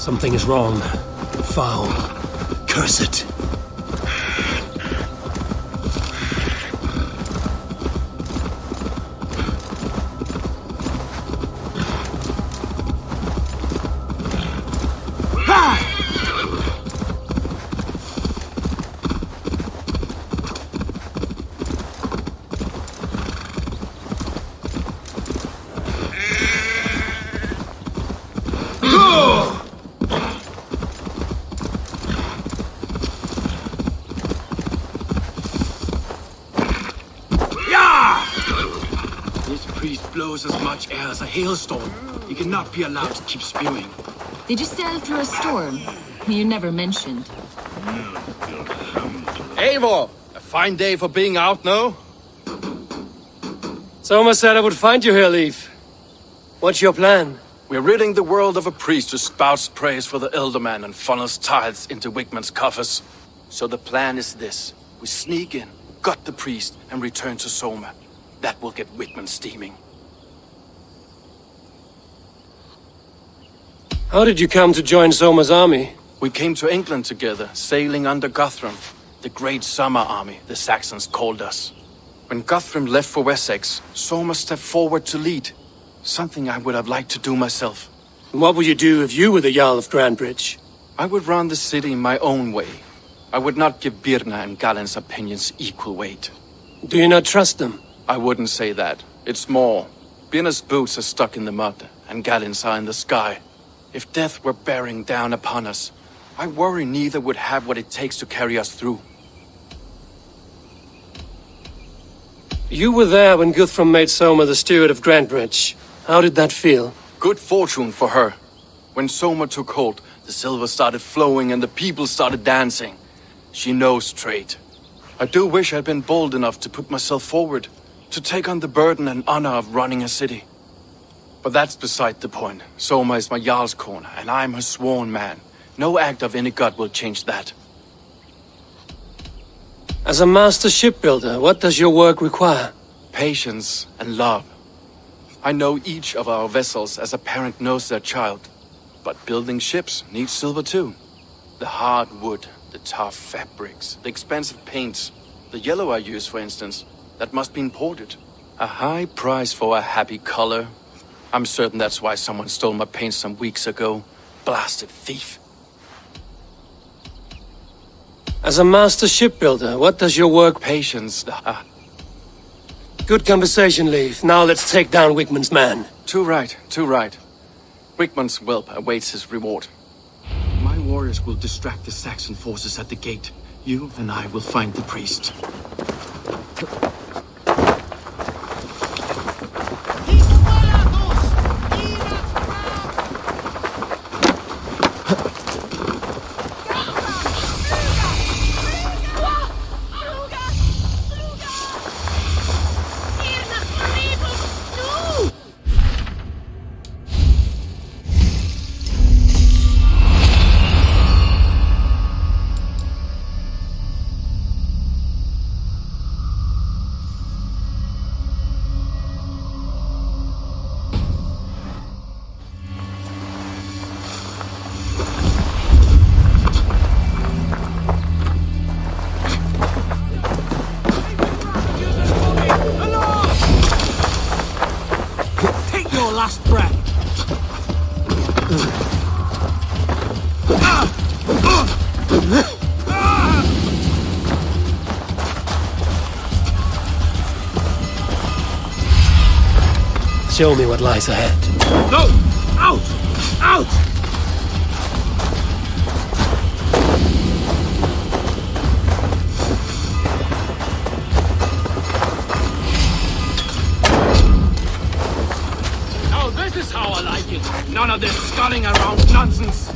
Something is wrong. Foul. Curse it. Blows as much air as a hailstorm. He cannot be allowed to keep spewing. Did you sail through a storm? You never mentioned. Eivor! A fine day for being out, no? Soma said I would find you here, Leif. What's your plan? We're ridding the world of a priest who spouts praise for the Elderman and funnels tithes into Wigman's coffers. So the plan is this. We sneak in, gut the priest, and return to Soma. That will get Wigman steaming. How did you come to join Soma's army? We came to England together, sailing under Guthrum. The Great Summer Army, the Saxons called us. When Guthrum left for Wessex, Soma stepped forward to lead. Something I would have liked to do myself. And what would you do if you were the Jarl of Grandbridge? I would run the city my own way. I would not give Birna and Galen's opinions equal weight. Do you not trust them? I wouldn't say that. It's more. Birna's boots are stuck in the mud, and Galen's are in the sky. If death were bearing down upon us, I worry neither would have what it takes to carry us through. You were there when Guthrum made Soma the steward of Grandbridge. How did that feel? Good fortune for her. When Soma took hold, the silver started flowing and the people started dancing. She knows trade. I do wish I'd been bold enough to put myself forward, to take on the burden and honor of running a city. But that's beside the point. Soma is my Jarl's corner, and I'm her sworn man. No act of any god will change that. As a master shipbuilder, what does your work require? Patience and love. I know each of our vessels as a parent knows their child. But building ships needs silver too. The hard wood, the tough fabrics, the expensive paints. The yellow I use, for instance, that must be imported. A high price for a happy color. I'm certain that's why someone stole my paint some weeks ago. Blasted thief. As a master shipbuilder, what does your work... Patience. Good conversation, Leif. Now let's take down Wigman's man. Too right, too right. Wigman's whelp awaits his reward. My warriors will distract the Saxon forces at the gate. You and I will find the priest. Last breath. Show me what lies ahead. No! Out! Out! This is how I like it. None of this sculling around nonsense.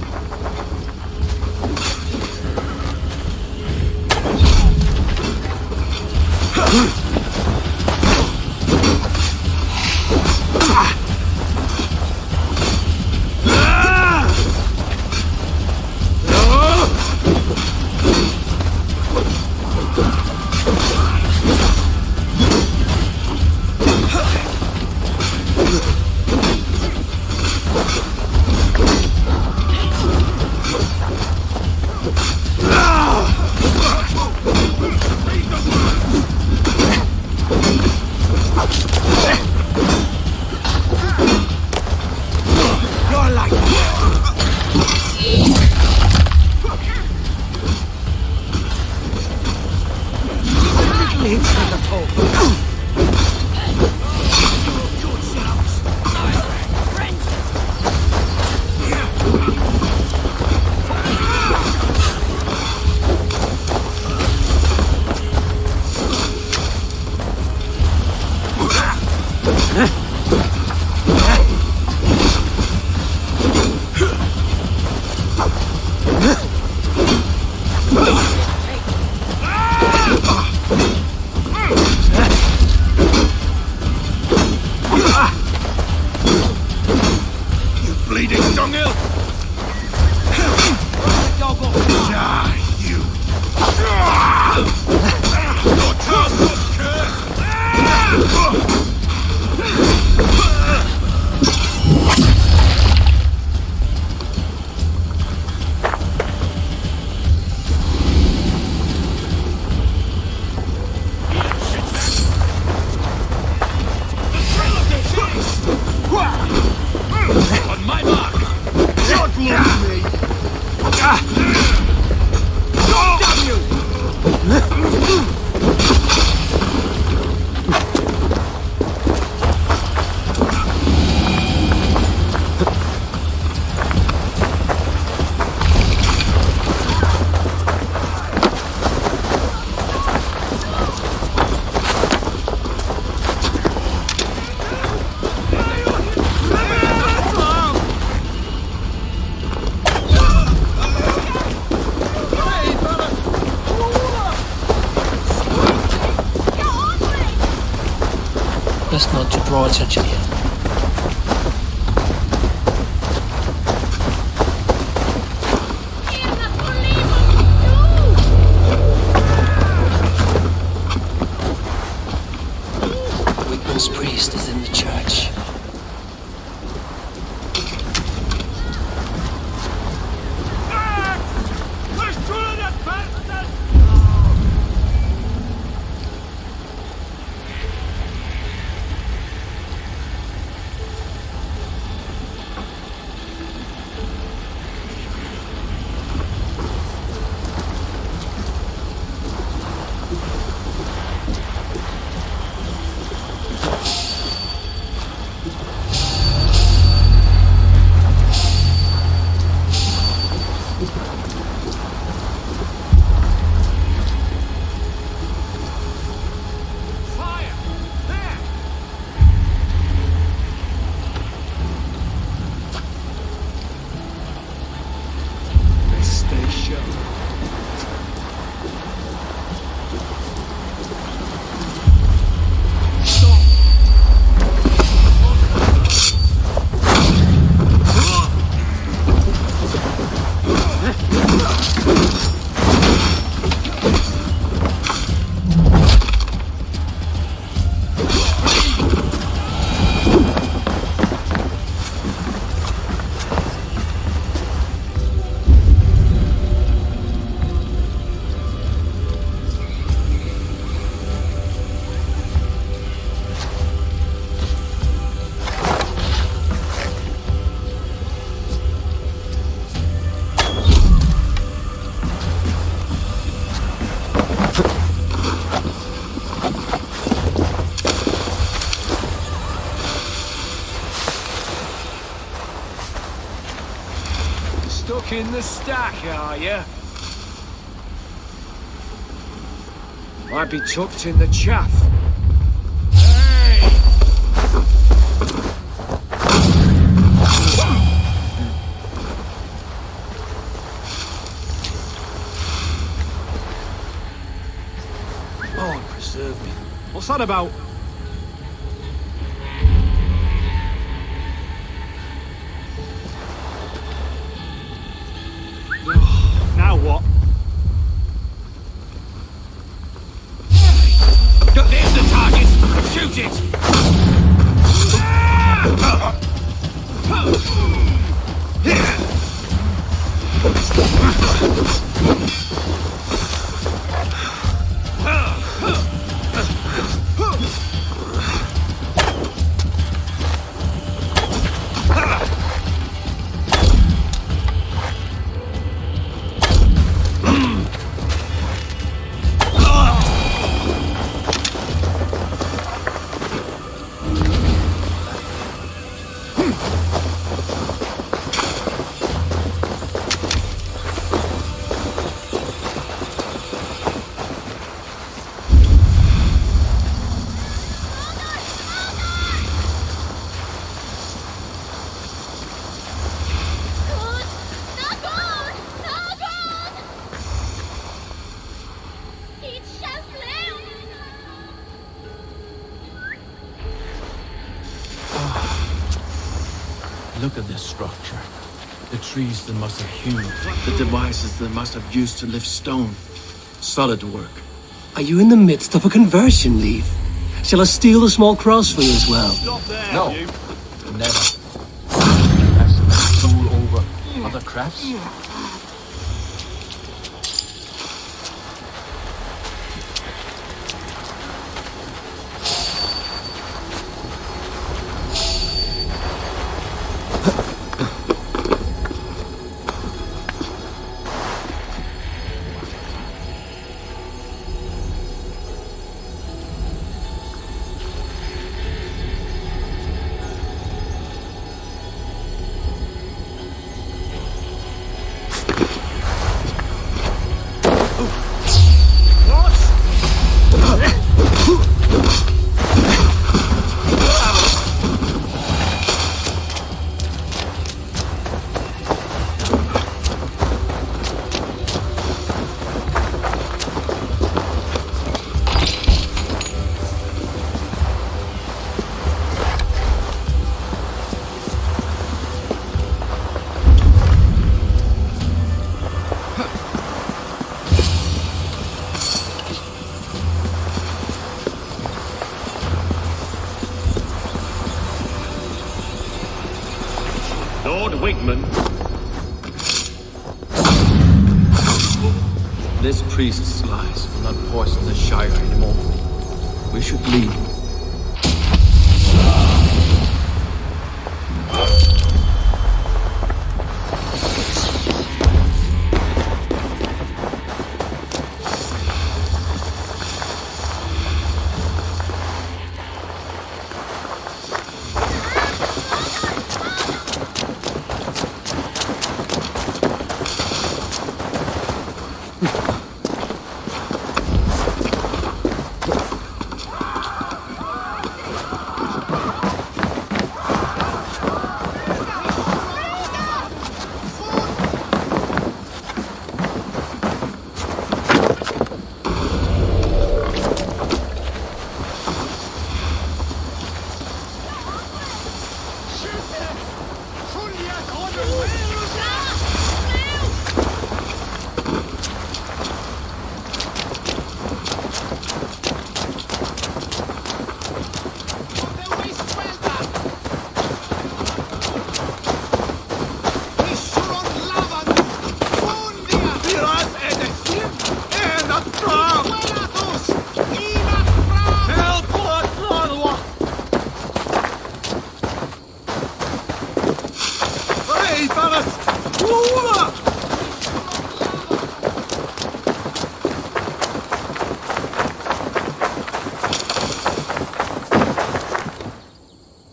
On my mark! God love me! Damn you! Best not to draw attention here. Wigman's priest is in the church. Stuck in the stack, are you? Might be tucked in the chaff. Hey! Oh, preserve me. What's that about? Now what? There's the target! Shoot it! Look at this structure. The trees they must have hewn. The devices they must have used to lift stone. Solid work. Are you in the midst of a conversion, Leaf? Shall I steal a small cross for you as well? Stop there, No. you. Never. That's rule over other crafts. Lord Wigman. This priest's lies will not poison the Shire anymore. We should leave.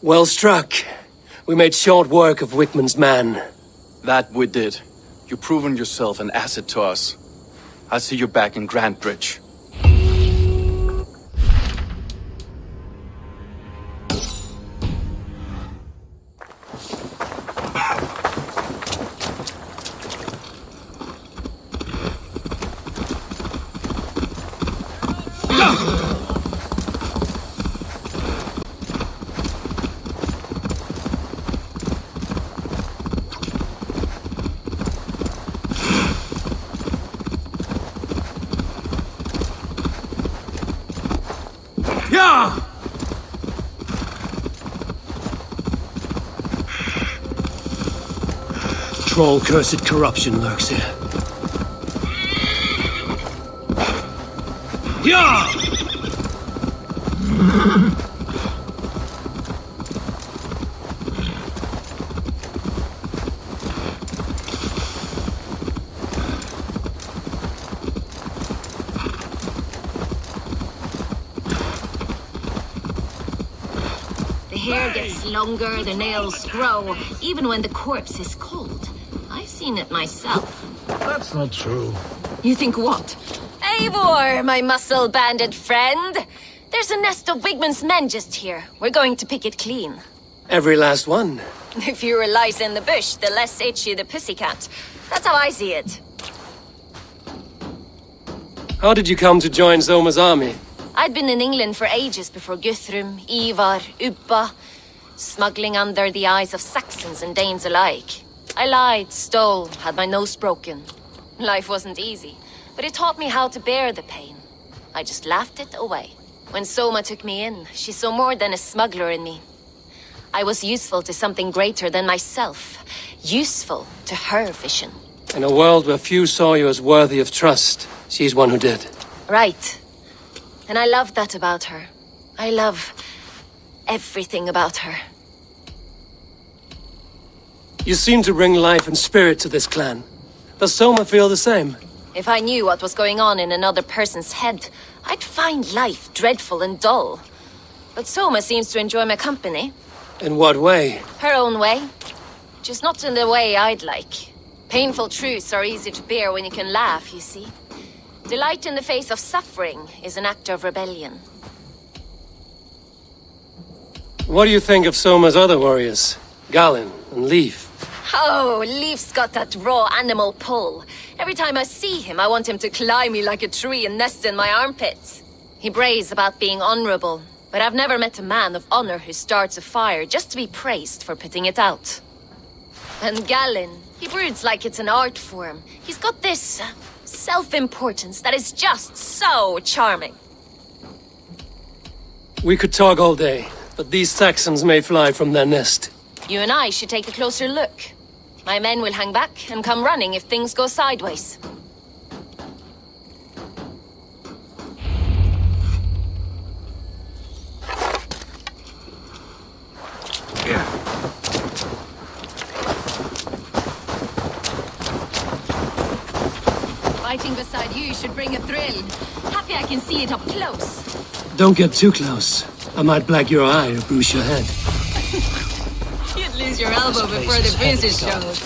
Well struck. We made short work of Wickman's man. That we did. You've proven yourself an asset to us. I'll see you back in Grantbridge. Troll-cursed corruption lurks here. Yeah! The hair gets longer, the nails grow, even when the corpse is cold. I've seen it myself. That's not true. You think what? Eivor, my muscle-banded friend. There's a nest of Wigman's men just here. We're going to pick it clean. Every last one. The fewer lice in the bush, the less itchy the pussycat. That's how I see it. How did you come to join Zoma's army? I'd been in England for ages before Guthrum, Ivar, Uppa. smuggling under the eyes of Saxons and Danes alike. I lied, stole, had my nose broken. Life wasn't easy, but it taught me how to bear the pain. I just laughed it away. When Soma took me in, she saw more than a smuggler in me. I was useful to something greater than myself. Useful to her vision. In a world where few saw you as worthy of trust, she's one who did. Right. And I love that about her. I love everything about her. You seem to bring life and spirit to this clan. Does Soma feel the same? If I knew what was going on in another person's head, I'd find life dreadful and dull. But Soma seems to enjoy my company. In what way? Her own way. Just not in the way I'd like. Painful truths are easy to bear when you can laugh, you see. Delight in the face of suffering is an act of rebellion. What do you think of Soma's other warriors? Galen and Leaf? Oh, Leaf's got that raw animal pull. Every time I see him, I want him to climb me like a tree and nest in my armpits. He brays about being honorable, but I've never met a man of honor who starts a fire just to be praised for putting it out. And Galen, he broods like it's an art form. He's got this self-importance that is just so charming. We could talk all day, but these Saxons may fly from their nest. You and I should take a closer look. My men will hang back and come running if things go sideways. Fighting beside you should bring a thrill. Happy I can see it up close. Don't get too close. I might black your eye or bruise your head. You'd lose your elbow before the bruises showed.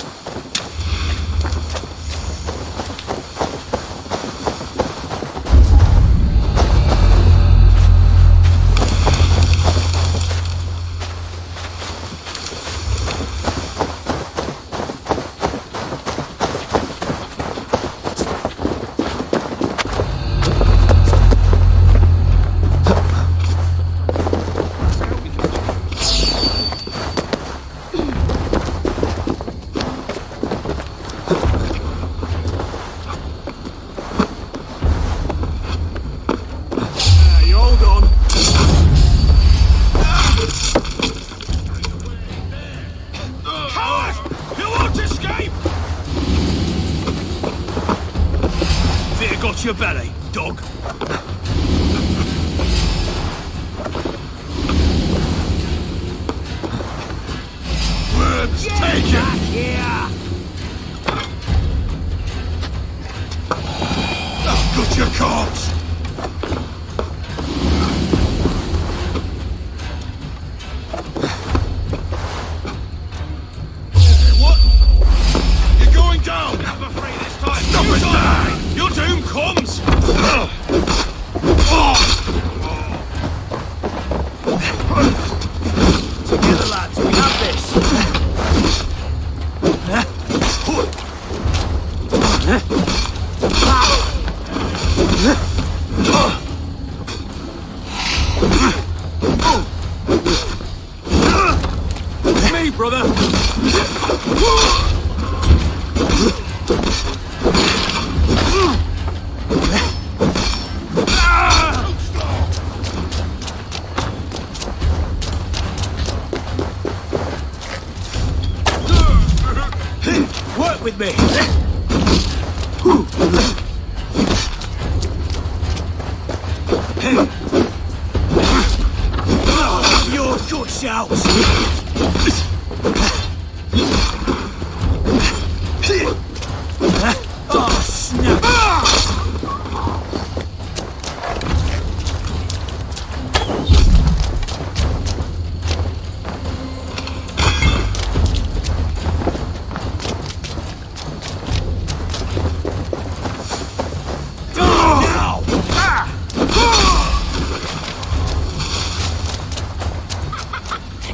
You hold on. Coward! You won't escape! Fear got your belly, dog. Words taken. Here. I've got your corpse. What? You're going down. I'm afraid it's time. Stop You it die. now. Your doom comes! Together, lads, we have this. Me, brother! Work with me. Your guts out. Oh, snap.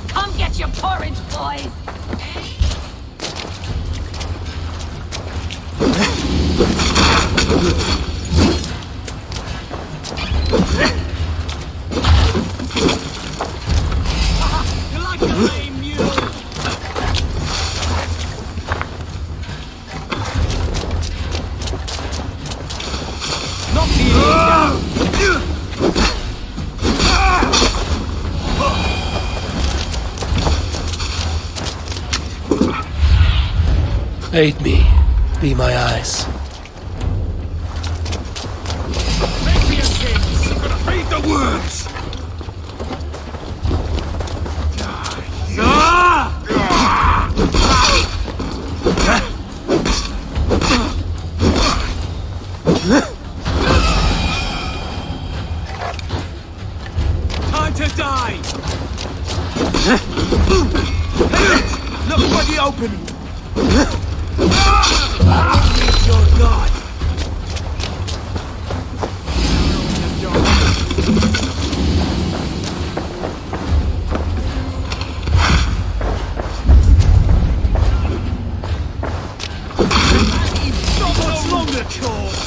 Come Aid me. Be my eyes. Make your sins! I'm gonna feed the worms! Time to die! Look for the opening! Your God! Not much longer, Chords!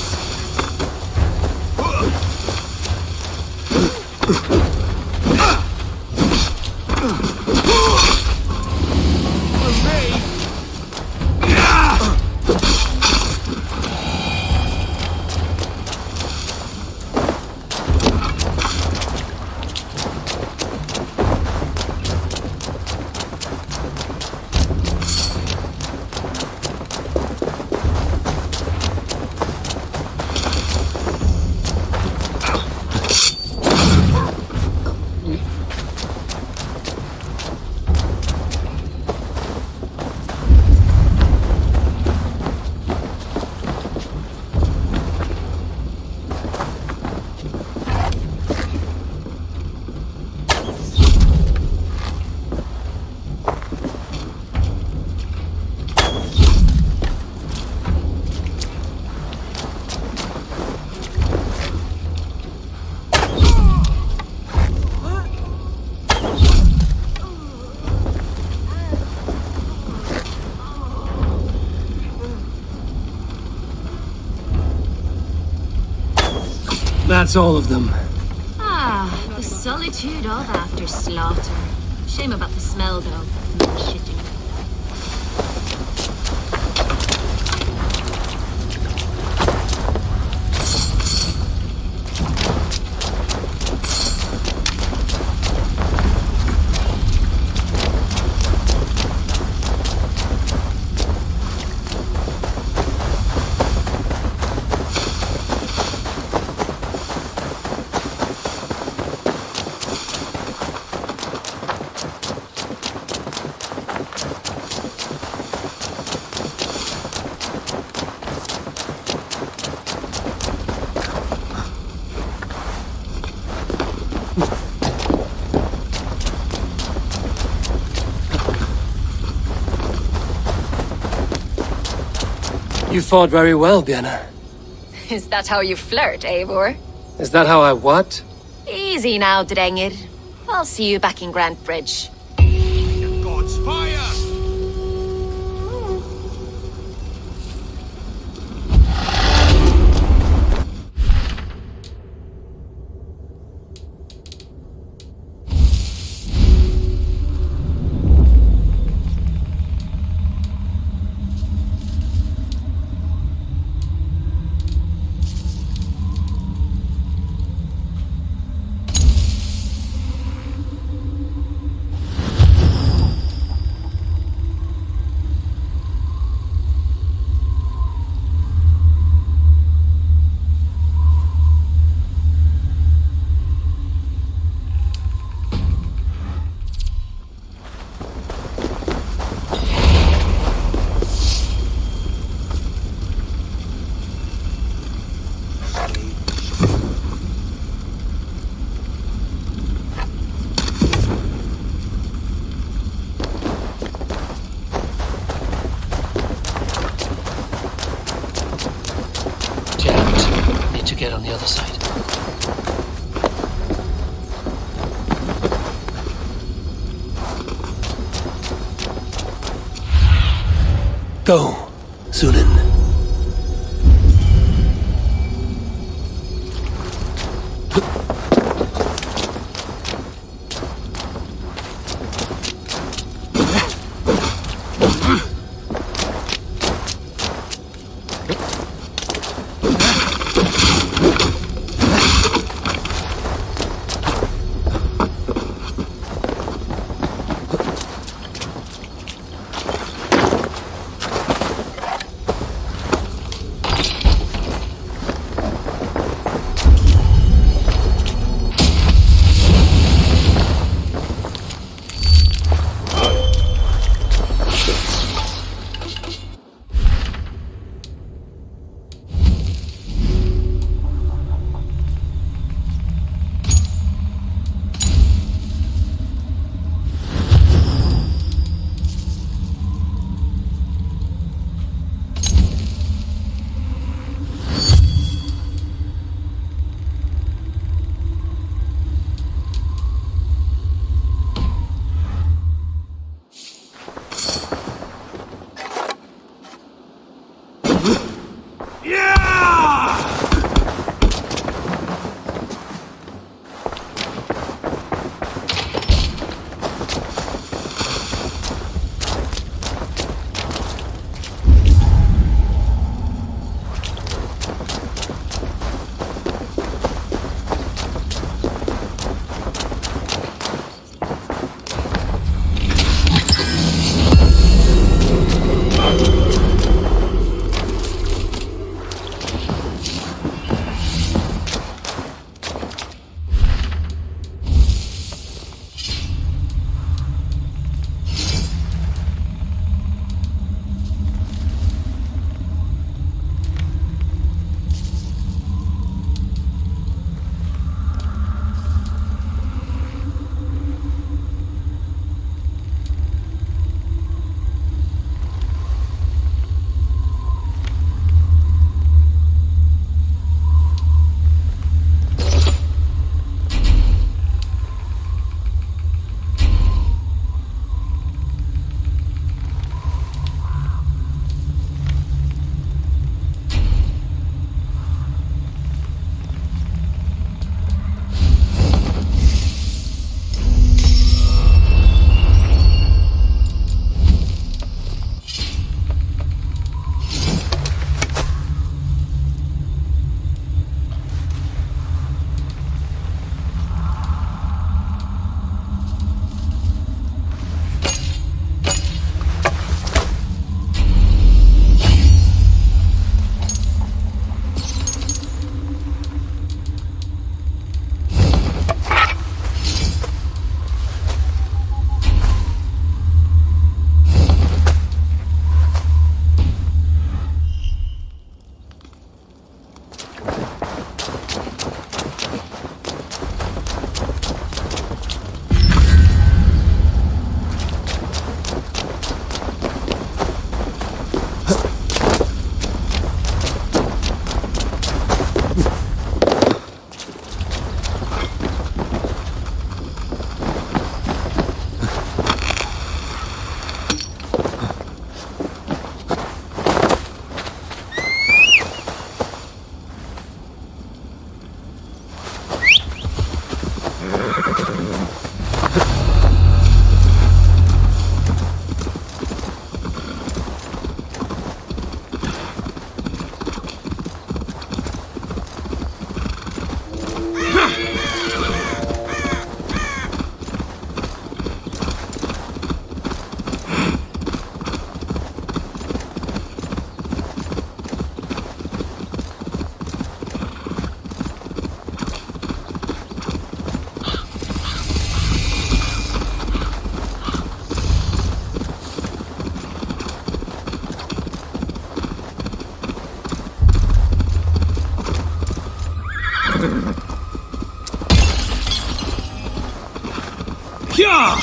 That's all of them. Ah, the solitude of after slaughter. Shame about the smell, though. No shitting. You fought very well, Bianna. Is that how you flirt, Eivor? Is that how I what? Easy now, Drengir. I'll see you back in Grant Bridge. God's fire! Need to get on the other side. Go, Sunan. Yeah! Yeah!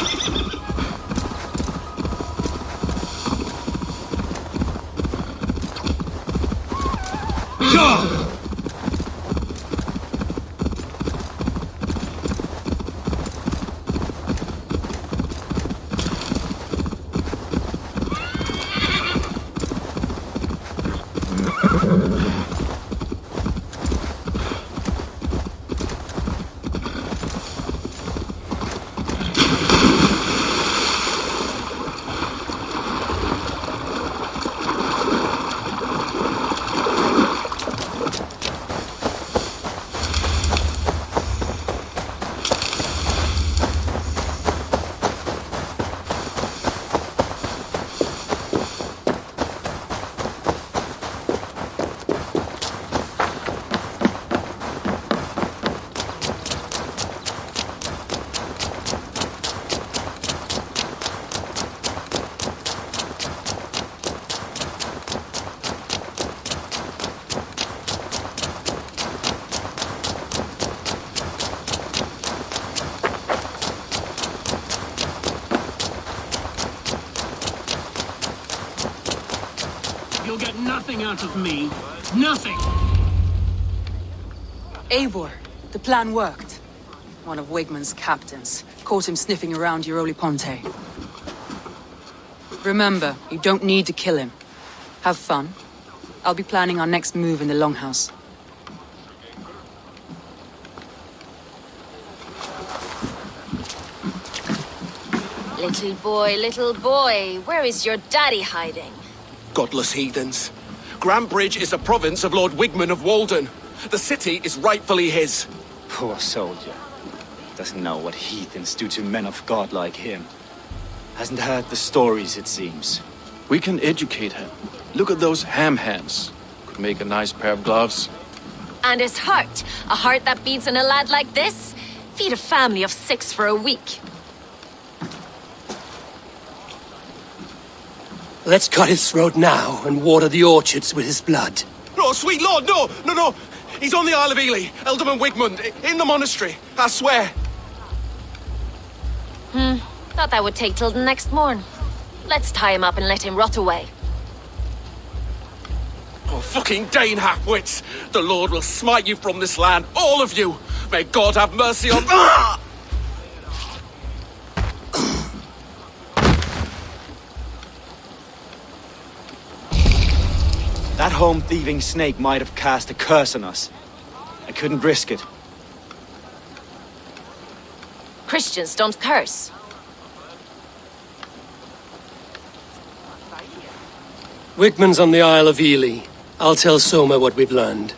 You'll get nothing out of me. Nothing! Eivor, the plan worked. One of Wigmund's captains caught him sniffing around Euroli Ponte. Remember, you don't need to kill him. Have fun. I'll be planning our next move in the Longhouse. Little boy, where is your daddy hiding? Godless heathens. Grambridge is a province of Lord Wigmund of Walden. The city is rightfully his. Poor soldier. Doesn't know what heathens do to men of God like him. Hasn't heard the stories, it seems. We can educate him. Look at those ham hands. Could make a nice pair of gloves. And his heart. A heart that beats in a lad like this? Feed a family of 6 for a week. Let's cut his throat now and water the orchards with his blood. No, sweet lord, no! No, no! He's on the Isle of Ely, Ealdorman Wigmund, in the monastery, I swear. Thought that would take till the next morn. Let's tie him up and let him rot away. Oh, fucking Dane halfwits! The Lord will smite you from this land, all of you! May God have mercy on... Ah! That home-thieving snake might have cast a curse on us. I couldn't risk it. Christians don't curse. Wigmund's on the Isle of Ely. I'll tell Soma what we've learned.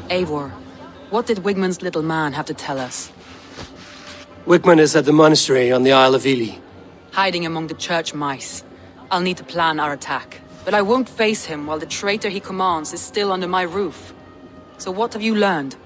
Eivor, what did Wigmund's little man have to tell us? Wigmund is at the monastery on the Isle of Ely. Hiding among the church mice. I'll need to plan our attack. But I won't face him while the traitor he commands is still under my roof. So what have you learned?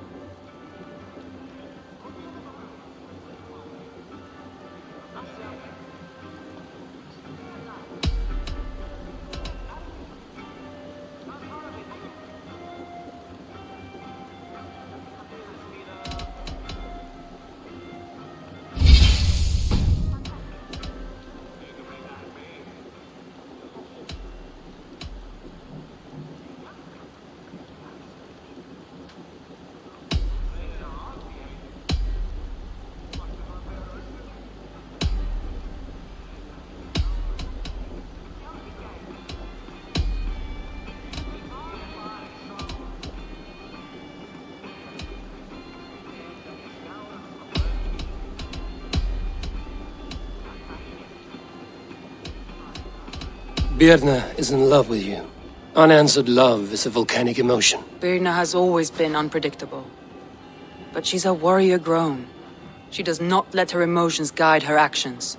Birna is in love with you. Unanswered love is a volcanic emotion. Birna has always been unpredictable. But she's a warrior grown. She does not let her emotions guide her actions.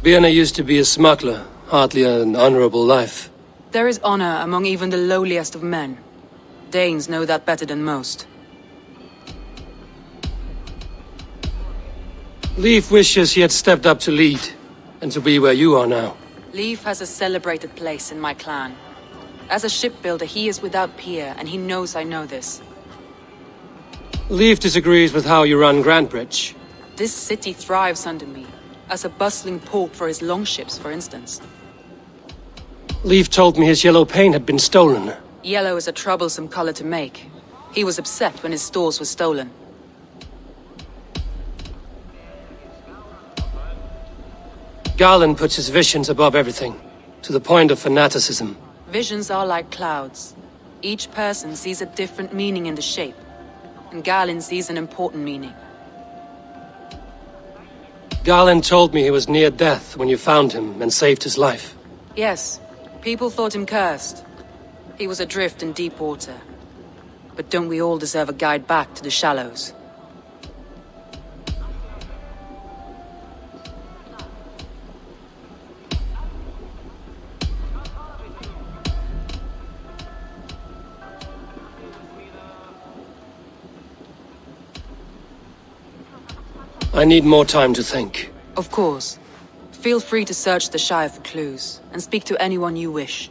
Birna used to be a smuggler, hardly an honorable life. There is honor among even the lowliest of men. Danes know that better than most. Leif wishes he had stepped up to lead, and to be where you are now. Leif has a celebrated place in my clan. As a shipbuilder, he is without peer, and he knows I know this. Leif disagrees with how you run Grantbridge. This city thrives under me, as a bustling port for his longships, for instance. Leif told me his yellow paint had been stolen. Yellow is a troublesome color to make. He was upset when his stores were stolen. Garland puts his visions above everything, to the point of fanaticism. Visions are like clouds. Each person sees a different meaning in the shape, and Garland sees an important meaning. Garland told me he was near death when you found him and saved his life. Yes, people thought him cursed. He was adrift in deep water. But don't we all deserve a guide back to the shallows? I need more time to think. Of course. Feel free to search the Shire for clues, and speak to anyone you wish.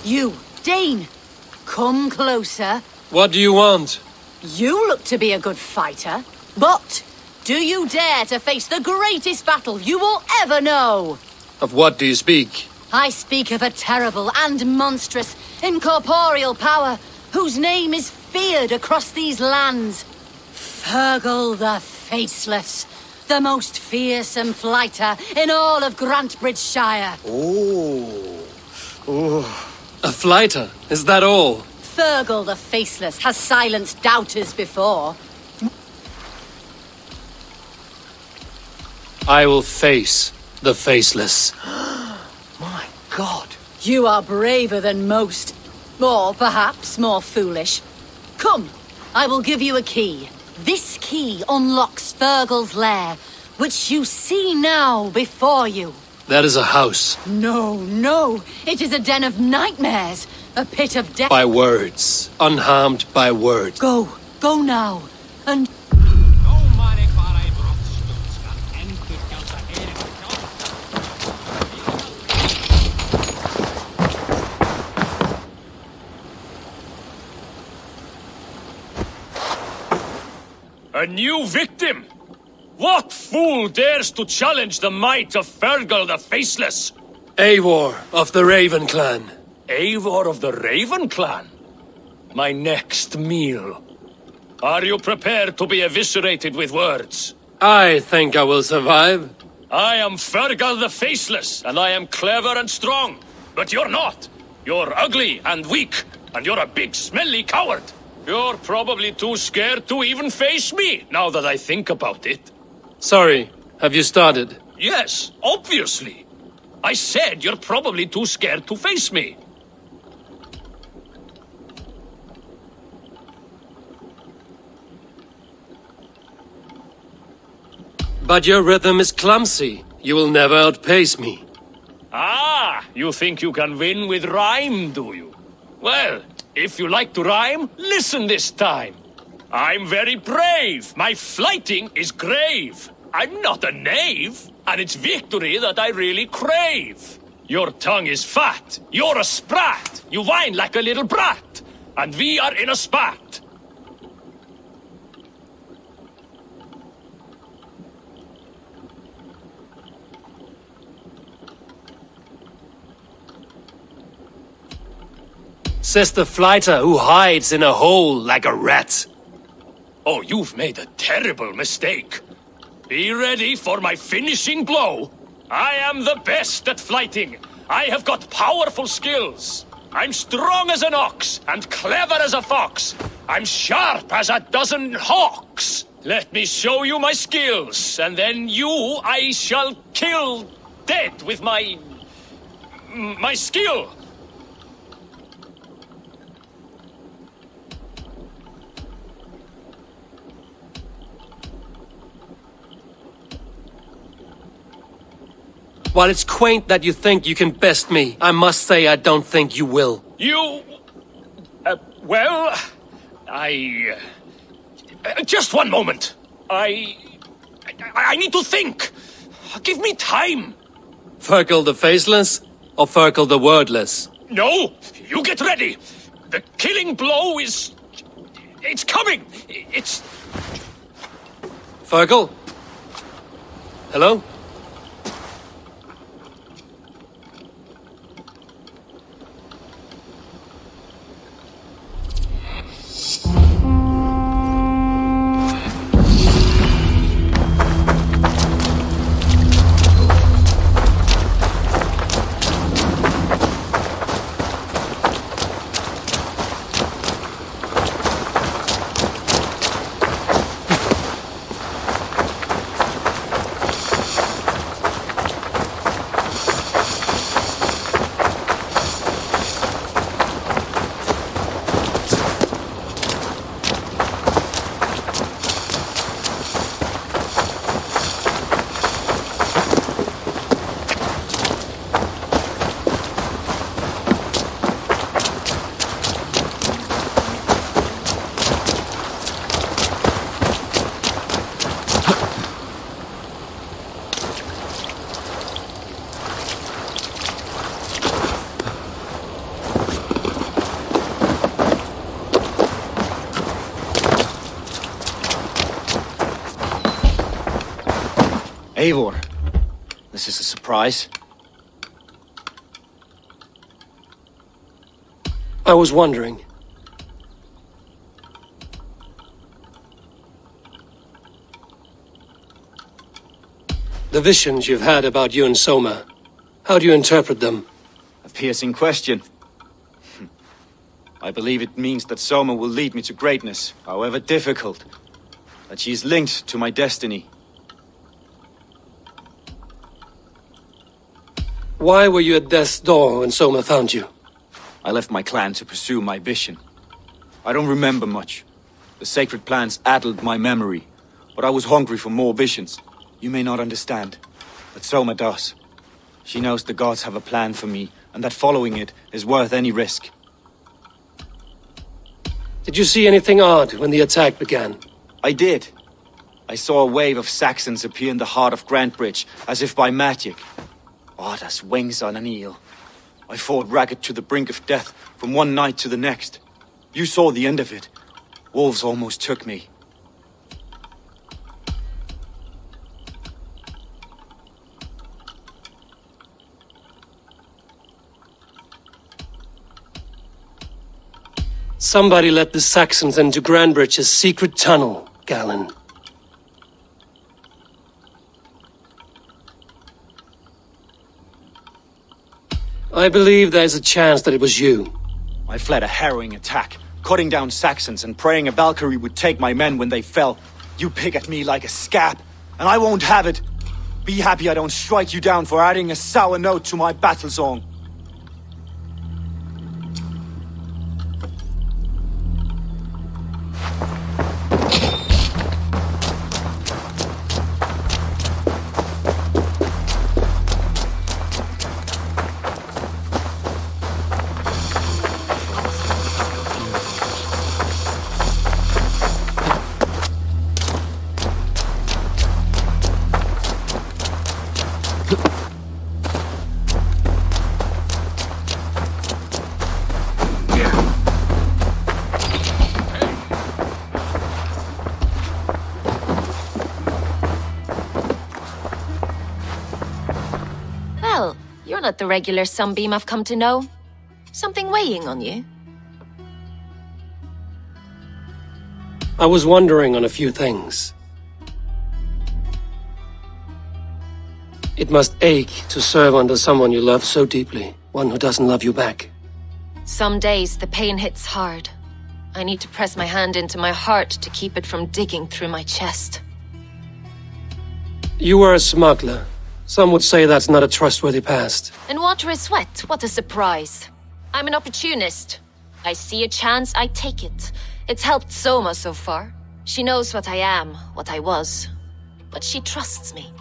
You, Dane! Come closer. What do you want? You look to be a good fighter, but do you dare to face the greatest battle you will ever know? Of what do you speak? I speak of a terrible and monstrous incorporeal power whose name is feared across these lands. Fergal the Faceless, the most fearsome fighter in all of Grantbridgeshire. A flighter? Is that all? Fergal the Faceless has silenced doubters before. I will face the Faceless. My God. You are braver than most. Or perhaps more foolish. Come, I will give you a key. This key unlocks Fergal's lair, which you see now before you. That is a house. No, no. It is a den of nightmares. A pit of death. By words. Unharmed by words. Go. Go now. And A new victim? What fool dares to challenge the might of Fergal the Faceless? Eivor of the Raven clan. Eivor of the Raven clan? My next meal. Are you prepared to be eviscerated with words? I think I will survive. I am Fergal the Faceless, and I am clever and strong. But you're not. You're ugly and weak, and you're a big smelly coward. You're probably too scared to even face me, now that I think about it. Sorry, have you started? Yes, obviously. I said you're probably too scared to face me. But your rhythm is clumsy. You will never outpace me. Ah, you think you can win with rhyme, do you? Well, if you like to rhyme, listen this time. I'm very brave. My flighting is grave. I'm not a knave, and it's victory that I really crave. Your tongue is fat. You're a sprat. You whine like a little brat. And we are in a spat. Says the flighter who hides in a hole like a rat. Oh, you've made a terrible mistake. Be ready for my finishing blow. I am the best at flighting. I have got powerful skills. I'm strong as an ox and clever as a fox. I'm sharp as a dozen hawks. Let me show you my skills, and then you I shall kill dead with my skill. While it's quaint that you think you can best me, I must say I don't think you will. You... well... just one moment. I need to think. Give me time. Ferkel the Faceless? Or Ferkel the Wordless? No, you get ready. The killing blow is... it's coming. It's... Ferkel? Hello? Eivor, this is a surprise. I was wondering. The visions you've had about you and Soma, how do you interpret them? A piercing question. I believe it means that Soma will lead me to greatness, however difficult. That she is linked to my destiny. Why were you at death's door when Soma found you? I left my clan to pursue my vision. I don't remember much. The sacred plants addled my memory, but I was hungry for more visions. You may not understand, but Soma does. She knows the gods have a plan for me, and that following it is worth any risk. Did you see anything odd when the attack began? I did. I saw a wave of Saxons appear in the heart of Grantbridge, as if by magic. Odd as wings on an eel. I fought ragged to the brink of death from one night to the next. You saw the end of it. Wolves almost took me. Somebody let the Saxons into Grantbridge's secret tunnel, Galen. I believe there's a chance that it was you. I fled a harrowing attack, cutting down Saxons and praying a Valkyrie would take my men when they fell. You pick at me like a scab, and I won't have it. Be happy I don't strike you down for adding a sour note to my battle song. Well, you're not the regular sunbeam I've come to know. Something weighing on you? I was wondering on a few things. It must ache to serve under someone you love so deeply, one who doesn't love you back. Some days the pain hits hard. I need to press my hand into my heart to keep it from digging through my chest. You were a smuggler. Some would say that's not a trustworthy past. And water is wet, what a surprise. I'm an opportunist. I see a chance, I take it. It's helped Soma so far. She knows what I am, what I was. But she trusts me.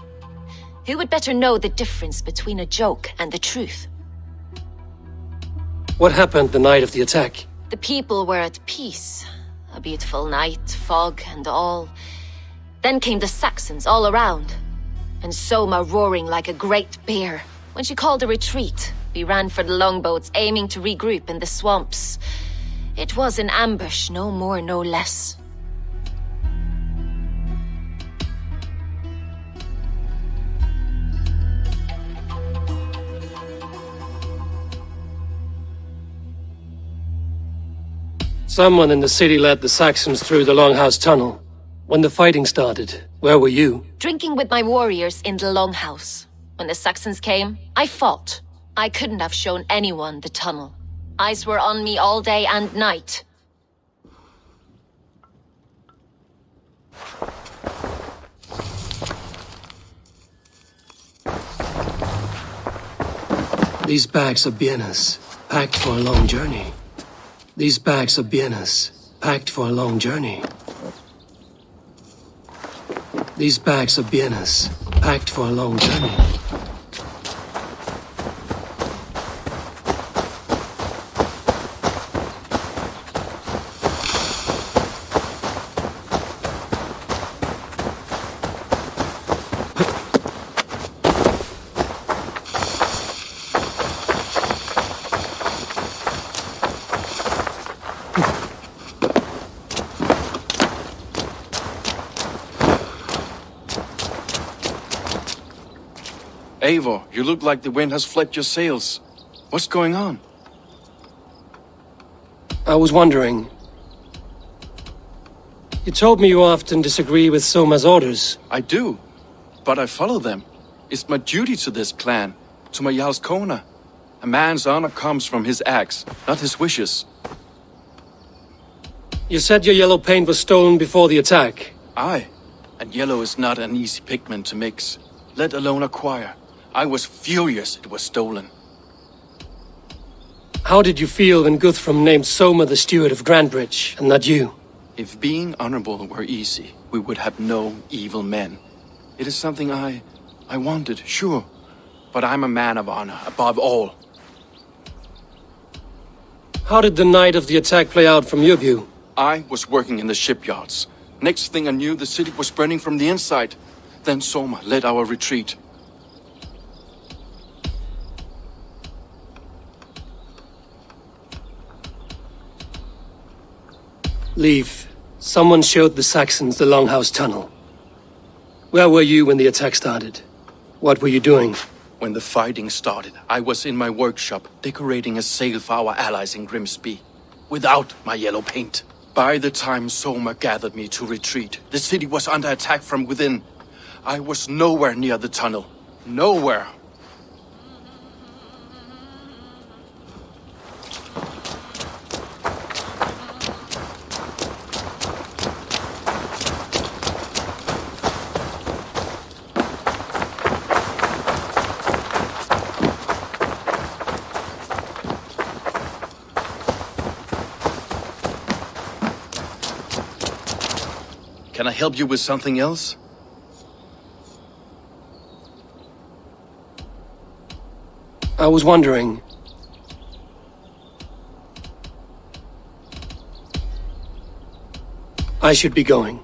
Who would better know the difference between a joke and the truth? What happened the night of the attack? The people were at peace. A beautiful night, fog and all. Then came the Saxons all around. And Soma roaring like a great bear. When she called a retreat, we ran for the longboats, aiming to regroup in the swamps. It was an ambush, no more, no less. Someone in the city led the Saxons through the Longhouse Tunnel. When the fighting started, where were you? Drinking with my warriors in the Longhouse. When the Saxons came, I fought. I couldn't have shown anyone the tunnel. Eyes were on me all day and night. These bags are bienes, packed for a long journey. These bags are bienes, packed for a long journey. These bags are bienes, packed for a long journey. Eivor, you look like the wind has flecked your sails. What's going on? I was wondering. You told me you often disagree with Soma's orders. I do, but I follow them. It's my duty to this clan, to my Jarl's Kona. A man's honor comes from his acts, not his wishes. You said your yellow paint was stolen before the attack. Aye, and yellow is not an easy pigment to mix, let alone acquire. I was furious it was stolen. How did you feel when Guthrum named Soma the steward of Grandbridge, and not you? If being honorable were easy, we would have no evil men. It is something I wanted, sure. But I'm a man of honor, above all. How did the night of the attack play out from your view? I was working in the shipyards. Next thing I knew, the city was burning from the inside. Then Soma led our retreat. Leave. Someone showed the Saxons the Longhouse Tunnel. Where were you when the attack started? What were you doing? When the fighting started, I was in my workshop, decorating a sail for our allies in Grimsby. Without my yellow paint. By the time Soma gathered me to retreat, the city was under attack from within. I was nowhere near the tunnel. Nowhere. Can I help you with something else? I was wondering. I should be going.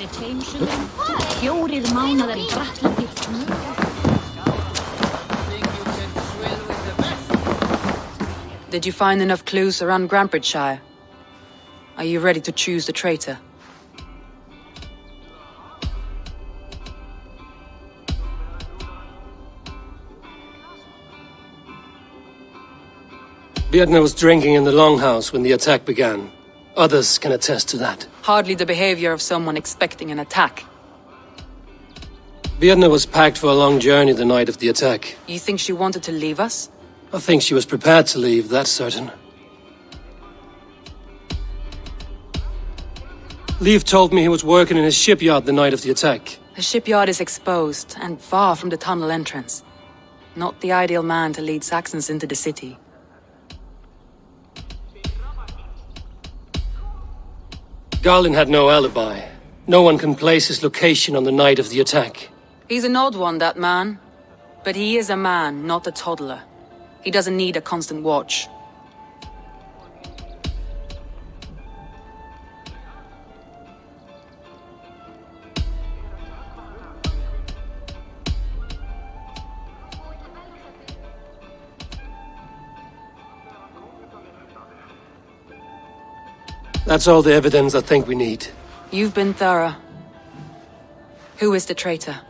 fyrir teimsugum. Fjórir mánaðar í Frakklandi. Did you find enough clues around Grantbridgeshire? Are you ready to choose the traitor? Beardner was drinking in the Longhouse when the attack began. Others can attest to that. Hardly the behavior of someone expecting an attack. Beardner was packed for a long journey the night of the attack. You think she wanted to leave us? I think she was prepared to leave, that's certain. Leaf told me he was working in his shipyard the night of the attack. The shipyard is exposed and far from the tunnel entrance. Not the ideal man to lead Saxons into the city. Garlin had no alibi. No one can place his location on the night of the attack. He's an odd one, that man. But he is a man, not a toddler. He doesn't need a constant watch. That's all the evidence I think we need. You've been thorough. Who is the traitor?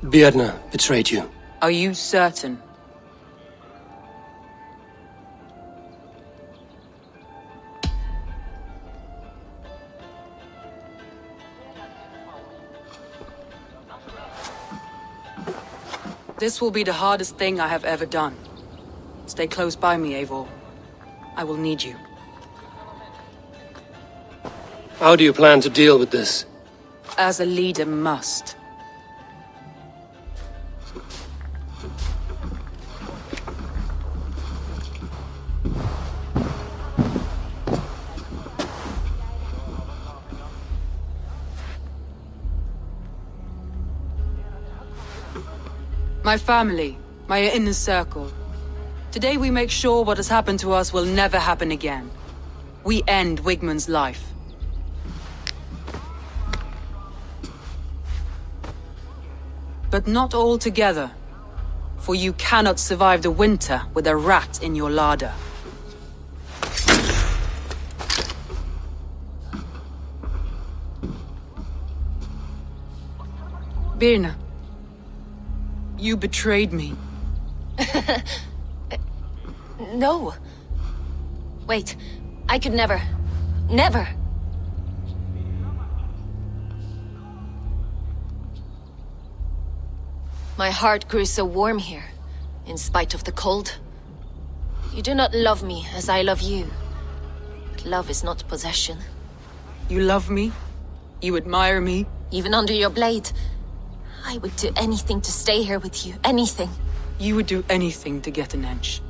Beardner betrayed you. Are you certain? This will be the hardest thing I have ever done. Stay close by me, Eivor. I will need you. How do you plan to deal with this? As a leader must. My family, my inner circle. Today we make sure what has happened to us will never happen again. We end Wigmund's life. But not all together. For you cannot survive the winter with a rat in your larder. Birna. You betrayed me. No. Wait, I could never. Never. My heart grew so warm here, in spite of the cold. You do not love me as I love you. But love is not possession. You love me? You admire me? Even under your blade, I would do anything to stay here with you. Anything. You would do anything to get an inch.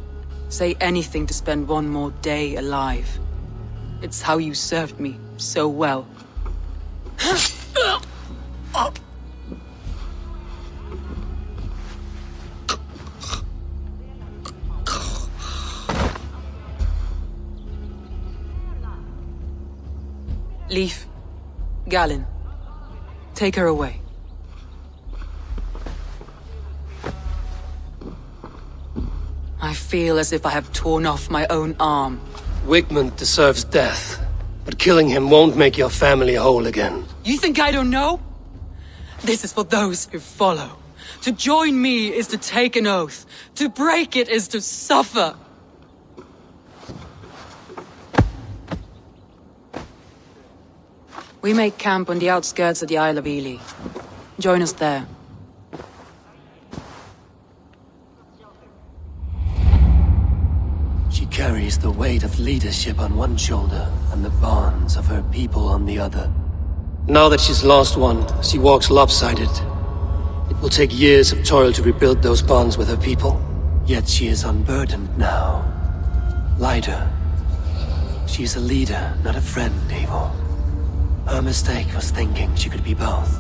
Say anything to spend one more day alive. It's how you served me so well. Leaf, Galen, take her away. I feel as if I have torn off my own arm. Wigmund deserves death, but killing him won't make your family whole again. You think I don't know? This is for those who follow. To join me is to take an oath. To break it is to suffer. We make camp on the outskirts of the Isle of Ely. Join us there. She carries the weight of leadership on one shoulder and the bonds of her people on the other. Now that she's lost one, she walks lopsided. It will take years of toil to rebuild those bonds with her people. Yet she is unburdened now. Lighter. She's a leader, not a friend, Eivor. Her mistake was thinking she could be both.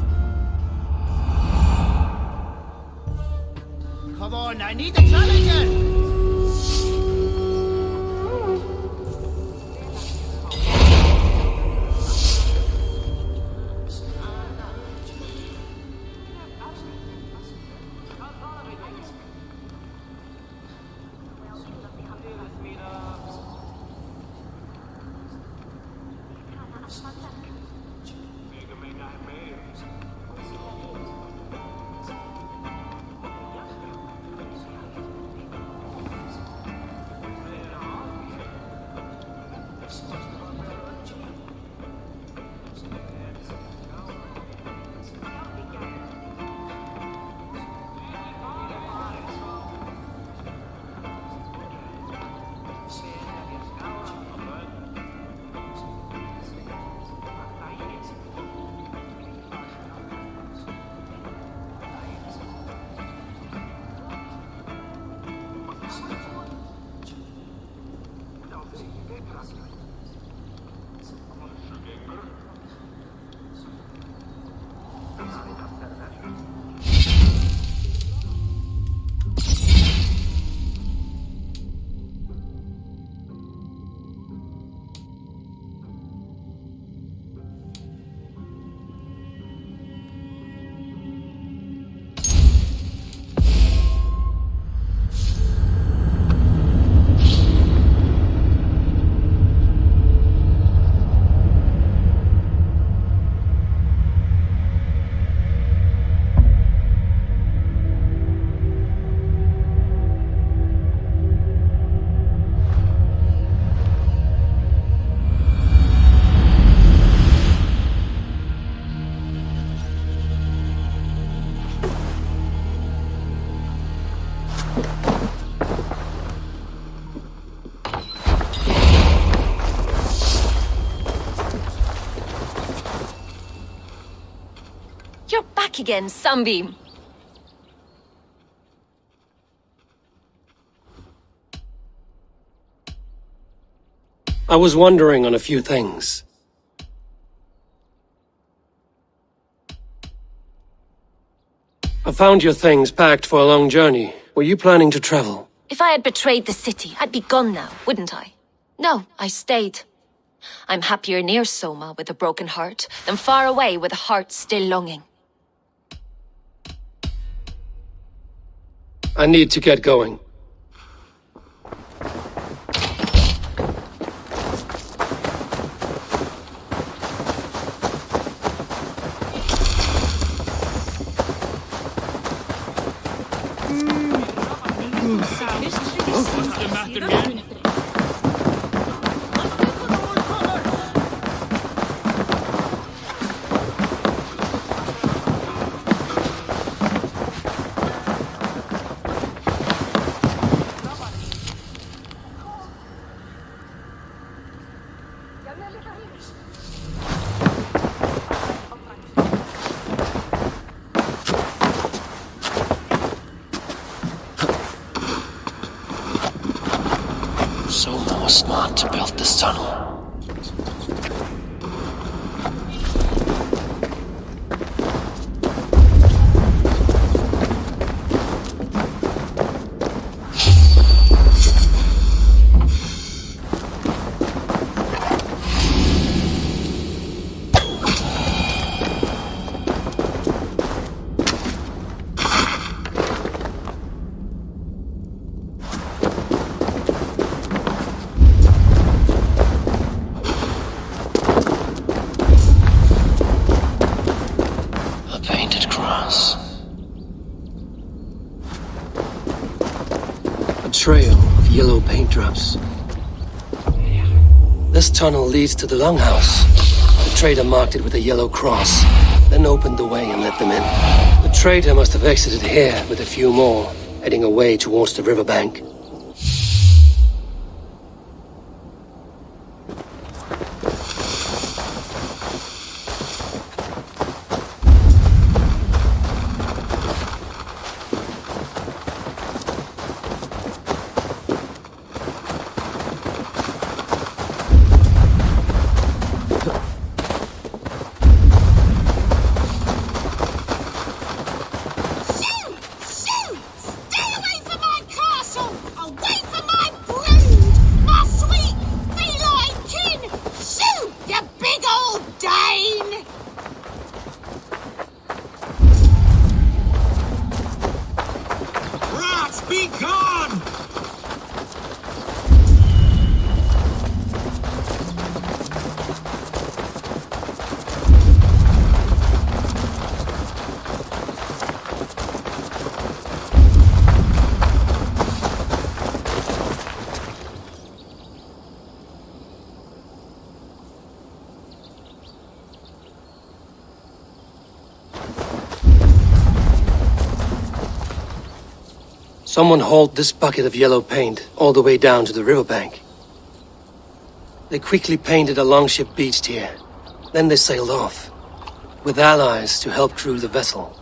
Come on, I need a challenger! back again, Sunbeam. I was wondering on a few things. I found your things packed for a long journey. Were you planning to travel? If I had betrayed the city, I'd be gone now, wouldn't I? No, I stayed. I'm happier near Soma with a broken heart than far away with a heart still longing. I need to get going. What's the matter, man? Soma was smart to build this tunnel. A trail of yellow paint drops. This tunnel leads to the longhouse. The trader marked it with a yellow cross, then opened the way and let them in. The trader must have exited here with a few more, heading away towards the riverbank. Someone hauled this bucket of yellow paint all the way down to the riverbank. They quickly painted a longship beached here. Then they sailed off, with allies to help crew the vessel.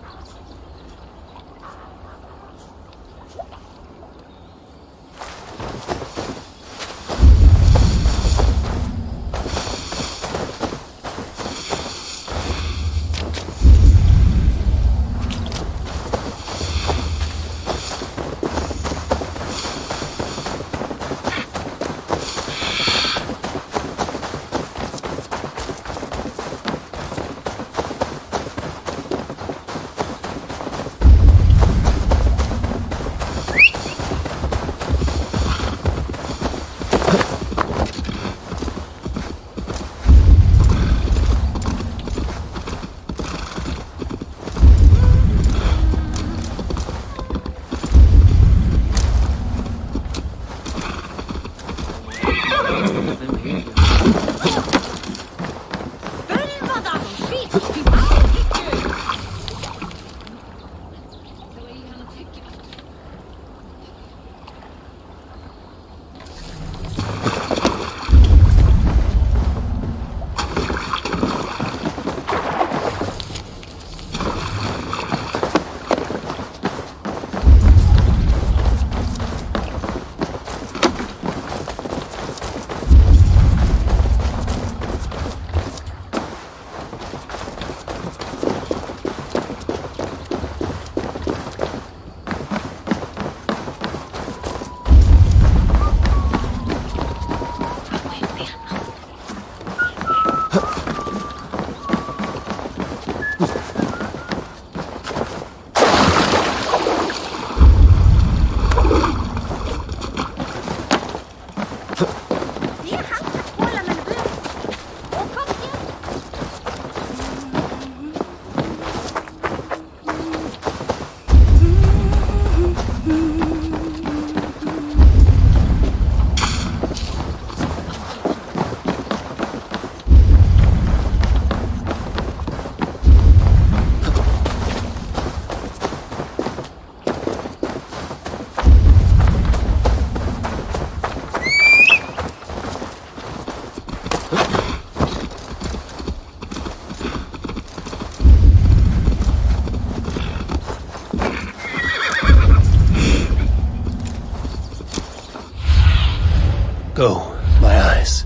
Go, my eyes.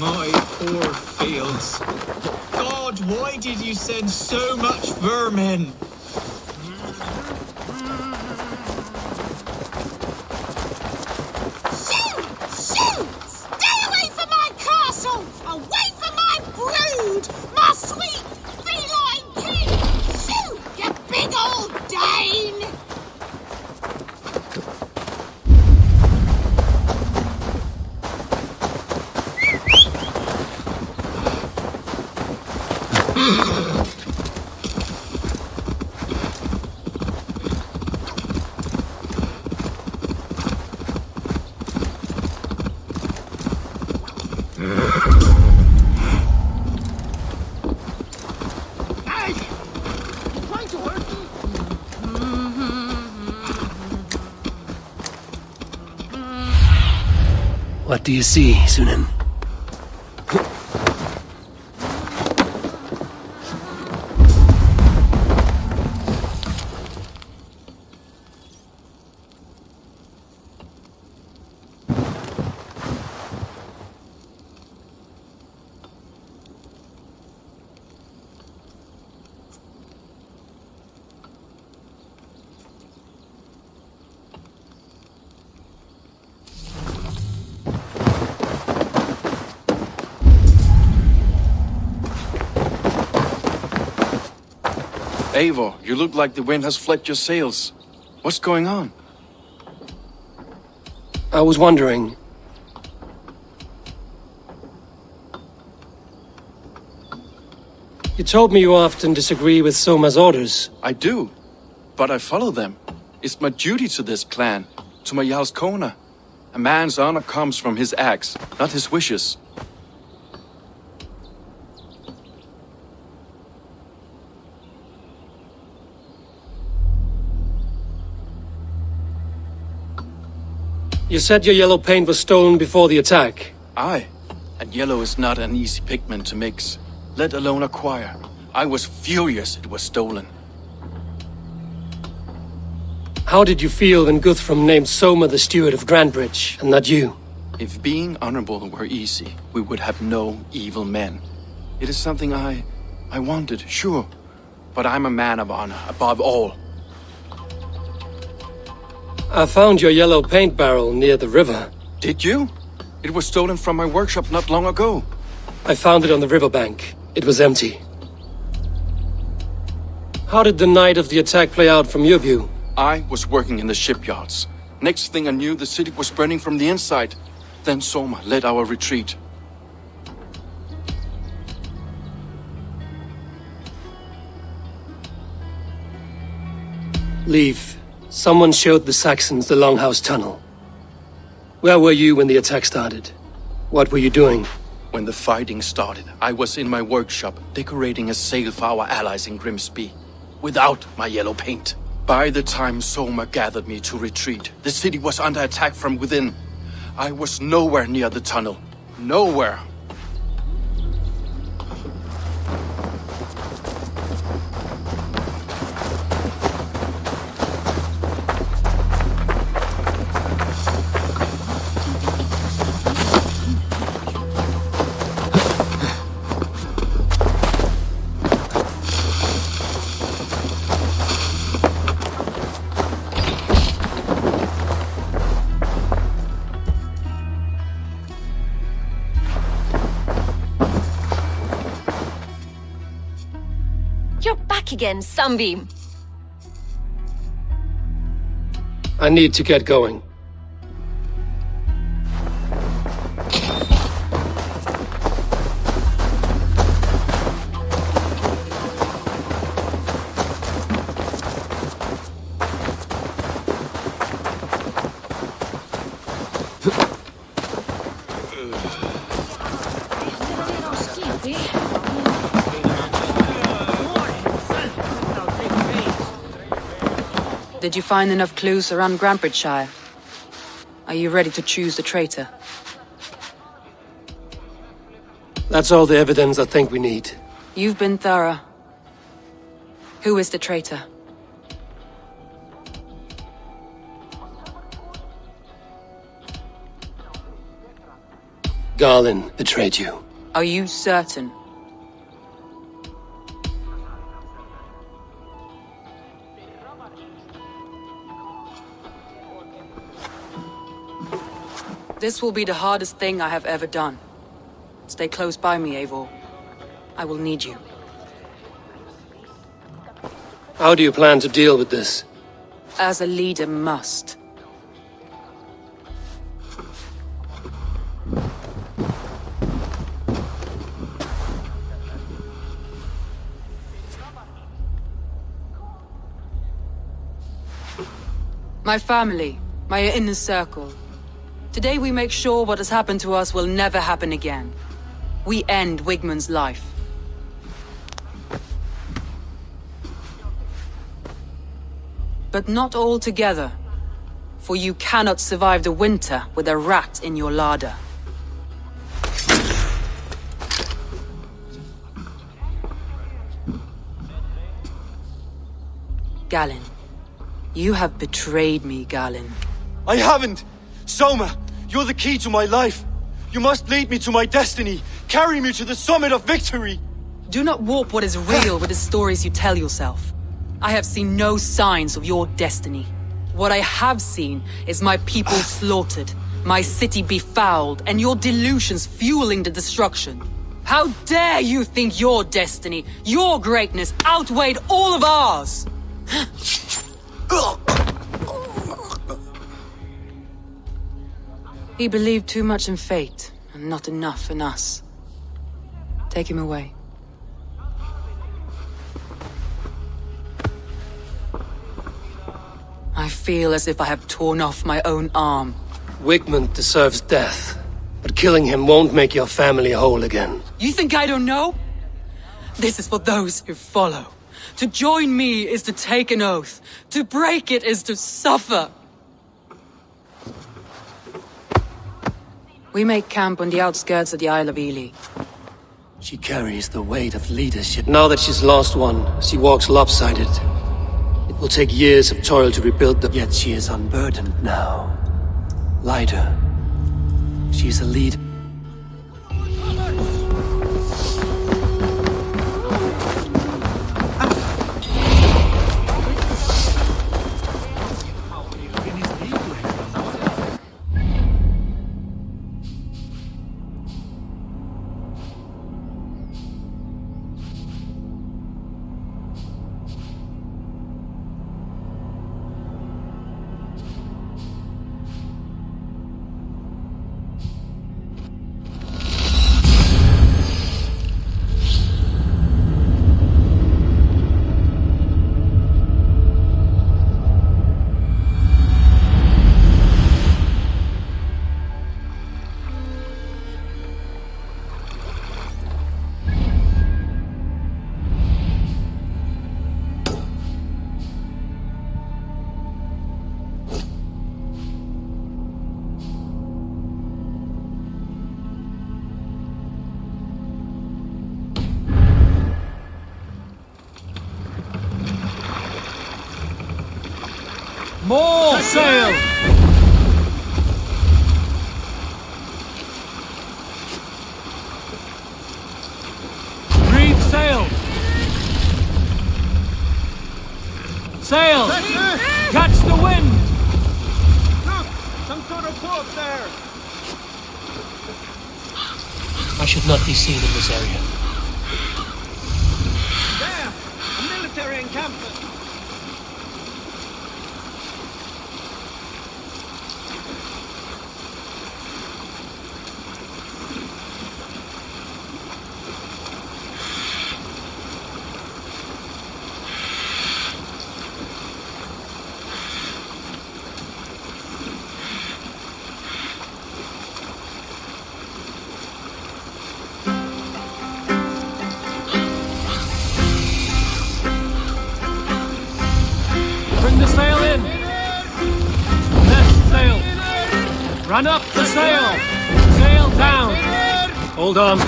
My poor fields. God, why did you send so much vermin? Shoot! Shoot! Stay away from my castle! Away from my brood! My sweet feline king! Shoot, you big old Dane! Hey! Trying to hurt me? What do you see, Sunan? Eivor, you look like the wind has fled your sails. What's going on? I was wondering... You told me you often disagree with Soma's orders. I do, but I follow them. It's my duty to this clan, to my Jarl's Kona. A man's honor comes from his acts, not his wishes. You said your yellow paint was stolen before the attack. Aye, and yellow is not an easy pigment to mix, let alone acquire. I was furious it was stolen. How did you feel when Guthrum named Soma the steward of Grandbridge, and not you? If being honorable were easy, we would have no evil men. It is something I wanted, sure, but I'm a man of honor, above all. I found your yellow paint barrel near the river. Did you? It was stolen from my workshop not long ago. I found it on the riverbank. It was empty. How did the night of the attack play out from your view? I was working in the shipyards. Next thing I knew, the city was burning from the inside. Then Soma led our retreat. Leave. Someone showed the Saxons the Longhouse Tunnel. Where were you when the attack started? What were you doing? When the fighting started, I was in my workshop decorating a sail for our allies in Grimsby, without my yellow paint. By the time Soma gathered me to retreat, the city was under attack from within. I was nowhere near the tunnel. Nowhere. You're back again, Sunbeam. I need to get going. Did you find enough clues around Grantbridgeshire? Are you ready to choose the traitor? That's all the evidence I think we need. You've been thorough. Who is the traitor? Garlin betrayed you. Are you certain? This will be the hardest thing I have ever done. Stay close by me, Eivor. I will need you. How do you plan to deal with this? As a leader must. My family, my inner circle. Today we make sure what has happened to us will never happen again. We end Wigmund's life. But not all together. For you cannot survive the winter with a rat in your larder. Galen. You have betrayed me, Galen. I haven't! Soma, you're the key to my life. You must lead me to my destiny. Carry me to the summit of victory. Do not warp what is real with the stories you tell yourself. I have seen no signs of your destiny. What I have seen is my people slaughtered, my city befouled, and your delusions fueling the destruction. How dare you think your destiny, your greatness, outweighed all of ours? He believed too much in fate, and not enough in us. Take him away. I feel as if I have torn off my own arm. Wigmund deserves death, but killing him won't make your family whole again. You think I don't know? This is for those who follow. To join me is to take an oath. To break it is to suffer. We make camp on the outskirts of the Isle of Ely. She carries the weight of leadership. Now that she's lost one, she walks lopsided. It will take years of toil to rebuild the... Yet she is unburdened now. Lighter. She's a leader. More sail! Reef sail! Sail! Catch the wind! Look! Some sort of boat there! I should not be seen in this area. There! A military encampment! Run up the sail! Sail down! Hold on.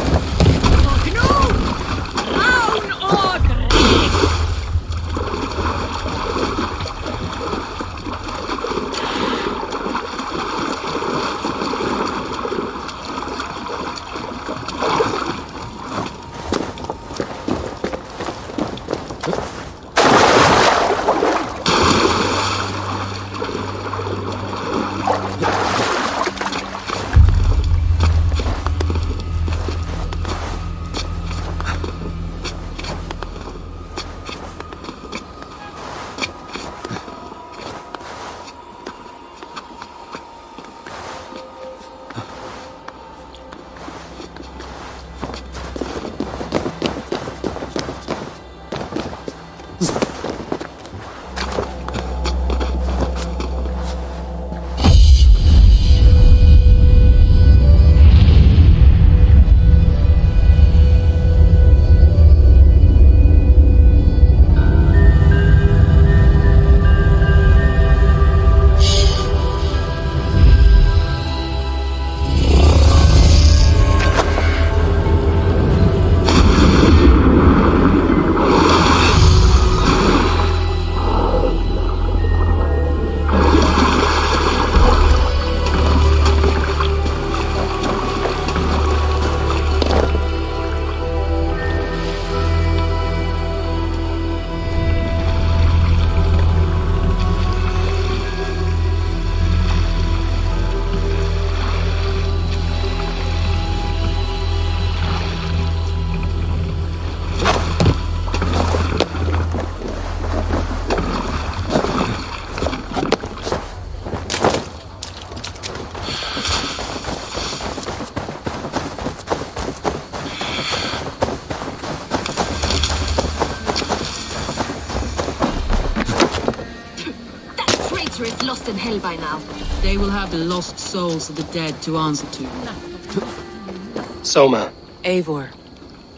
Is lost in hell by now. They will have the lost souls of the dead to answer to. Soma. Eivor,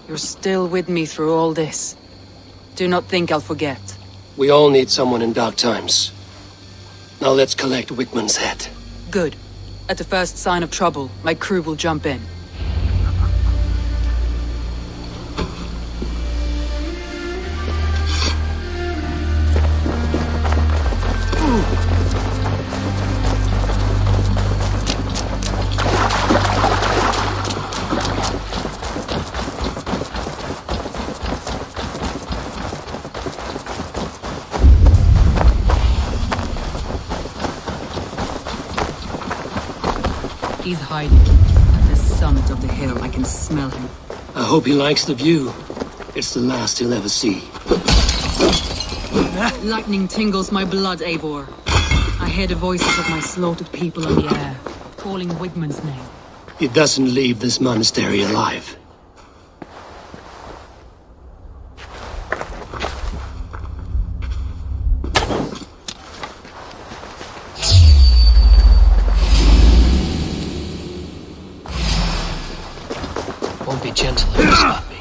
you're still with me through all this. Do not think I'll forget. We all need someone in dark times. Now let's collect Wickman's head. Good. At the first sign of trouble, my crew will jump in. He's hiding. At the summit of the hill, I can smell him. I hope he likes the view. It's the last he'll ever see. Lightning tingles my blood, Eivor. I hear the voices of my slaughtered people in the air, calling Wigmund's name. He doesn't leave this monastery alive. Won't be gentle if you spot me.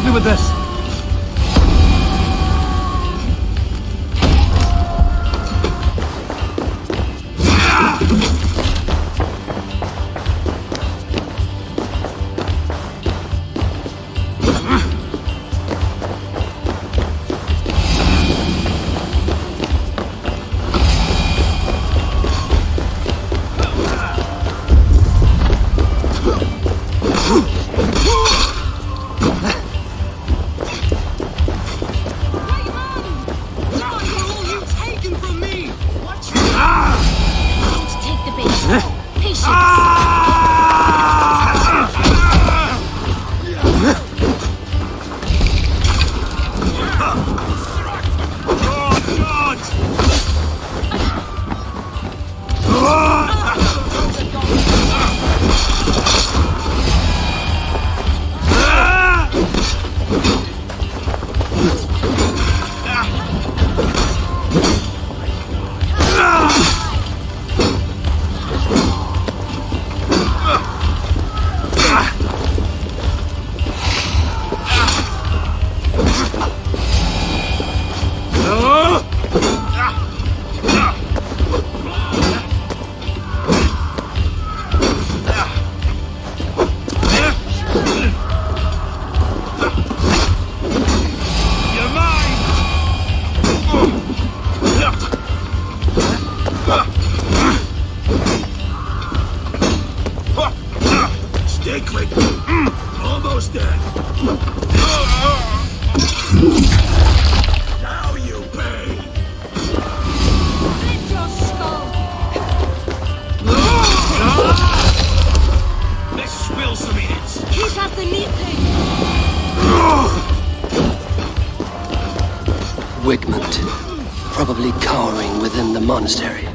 help you with this. Almost dead. Now you pay. Lift your skull. Let's spill some minutes. Keep up the neat thing. Wigmund, probably cowering within the monastery.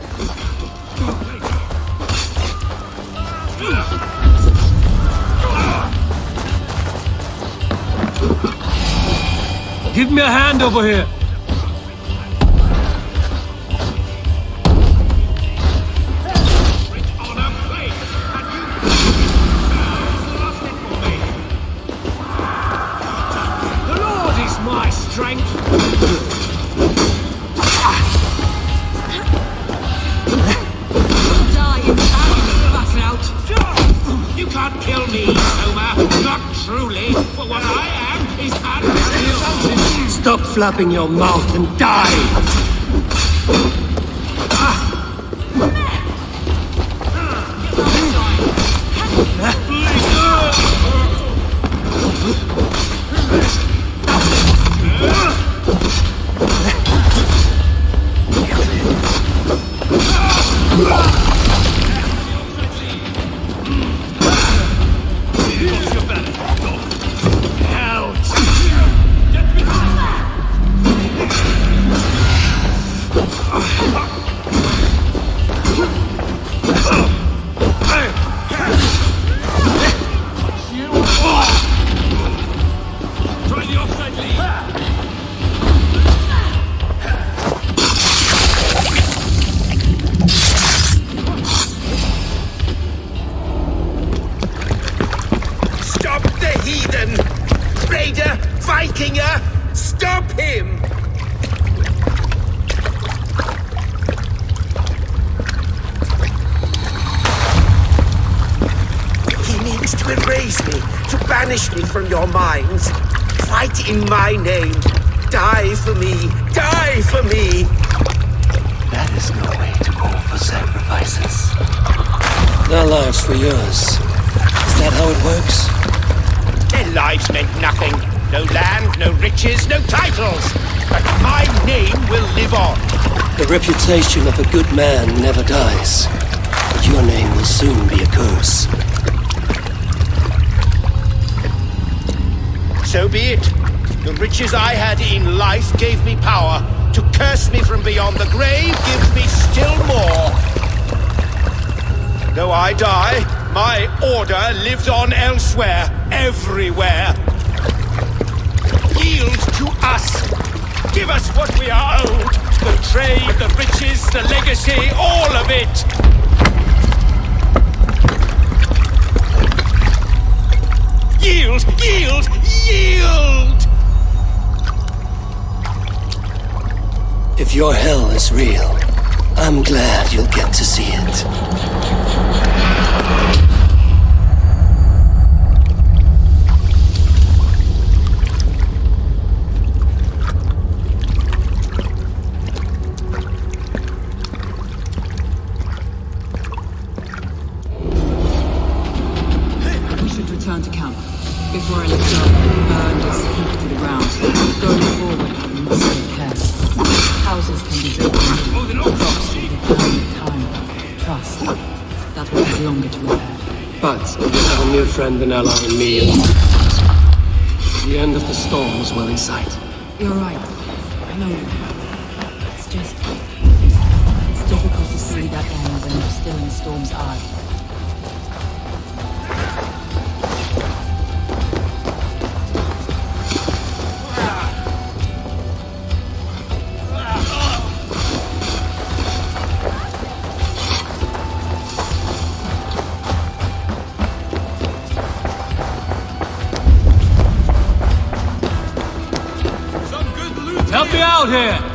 Give me a hand over here. The Lord is my strength. Die in agony, back out. You can't kill me, Soma. Not truly. For what I am is unreal. Stop flapping your mouth and die! Vikinger! Stop him! He needs to erase me, to banish me from your minds. Fight in my name. Die for me. Die for me! That is no way to call for sacrifices. Their lives for yours. Is that how it works? Their lives meant nothing. No land, no riches, no titles. But my name will live on. The reputation of a good man never dies. But your name will soon be a curse. So be it. The riches I had in life gave me power. To curse me from beyond the grave gives me still more. Though I die, my order lives on elsewhere, everywhere. Yield to us. Give us what we are owed. The trade, the riches, the legacy, all of it. Yield, yield, yield! If your hell is real, I'm glad you'll get to see it. We should return to camp. Before I lift up, burned is heaped to the ground. Going forward, we must take care. Houses can be built, crops can be burned with time. Trust. That will take longer to repair. But you have a new friend and ally in me. The end of the storm is well in sight. You're right. I know you. It's just... It's difficult to see that end when you're still in the storm's eye. Help me out here!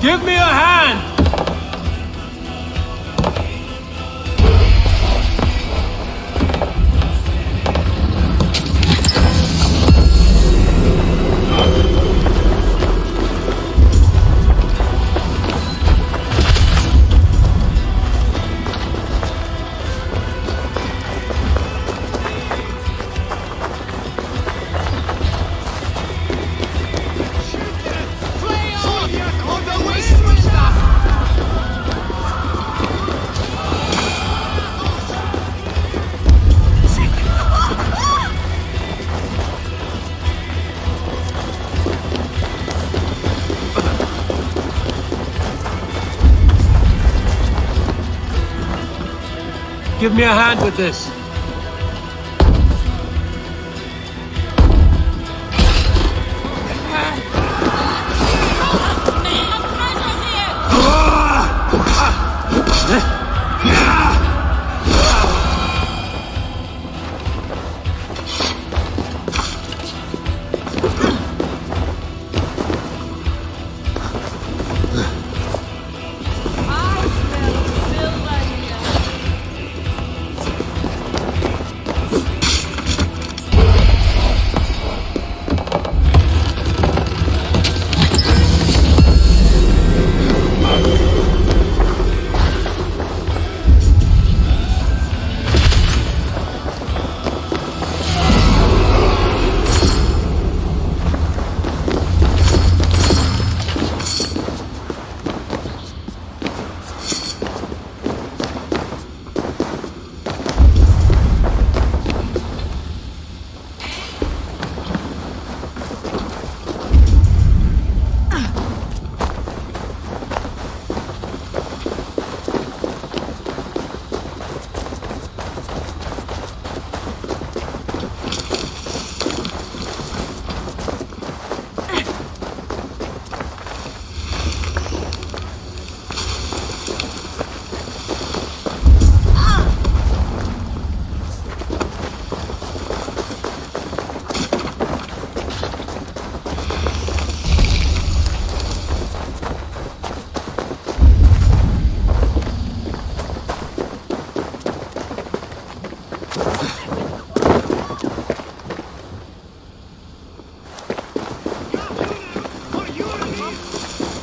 Give me a hand! Give me a hand with this.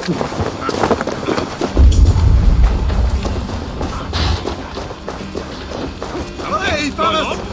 Hey, fellas!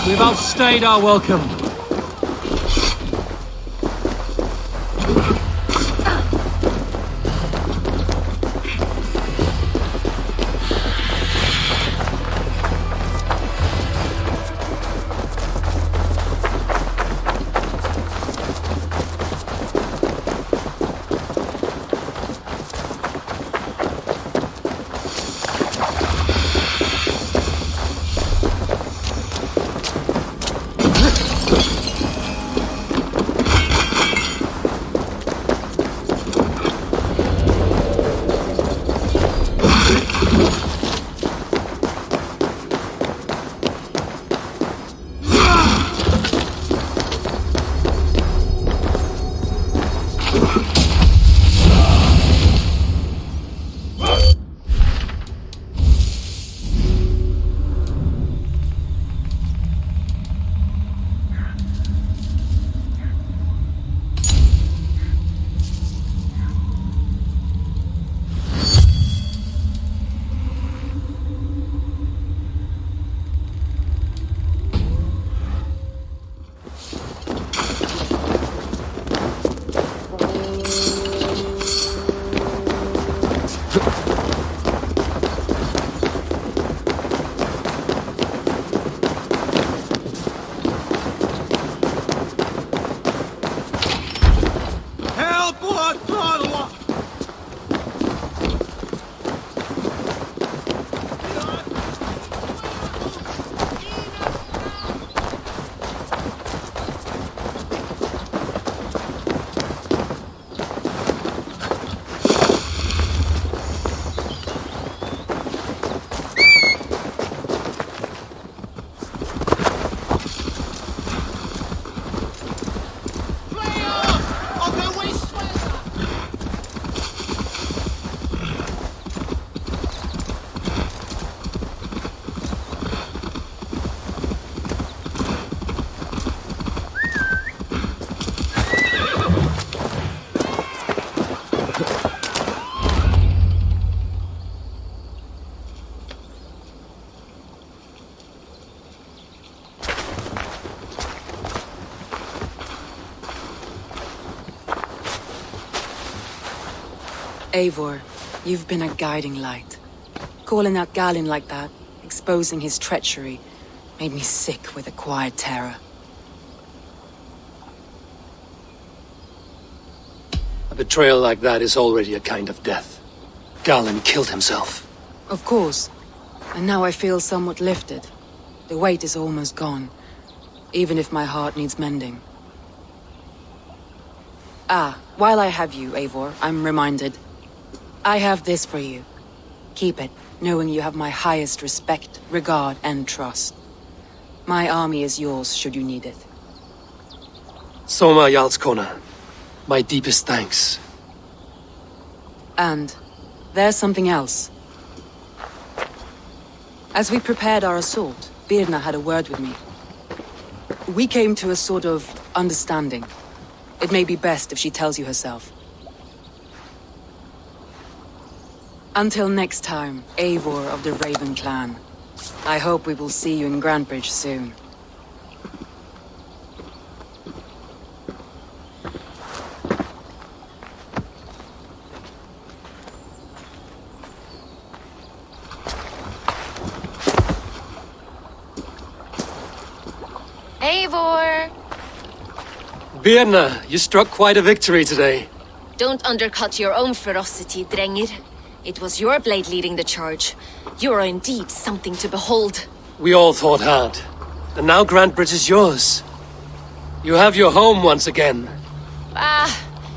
We've outstayed our welcome. Eivor, you've been a guiding light. Calling out Galin like that, exposing his treachery, made me sick with a quiet terror. A betrayal like that is already a kind of death. Galin killed himself. Of course. And now I feel somewhat lifted. The weight is almost gone, even if my heart needs mending. Ah, while I have you, Eivor, I'm reminded. I have this for you. Keep it, knowing you have my highest respect, regard, and trust. My army is yours, should you need it. Soma Jarlskona, my deepest thanks. And there's something else. As we prepared our assault, Birna had a word with me. We came to a sort of understanding. It may be best if she tells you herself. Until next time, Eivor of the Raven Clan. I hope we will see you in Grantebridge soon. Eivor! Birna, you struck quite a victory today. Don't undercut your own ferocity, Drengir. It was your blade leading the charge. You are indeed something to behold. We all thought hard. And now Grantebridge is yours. You have your home once again.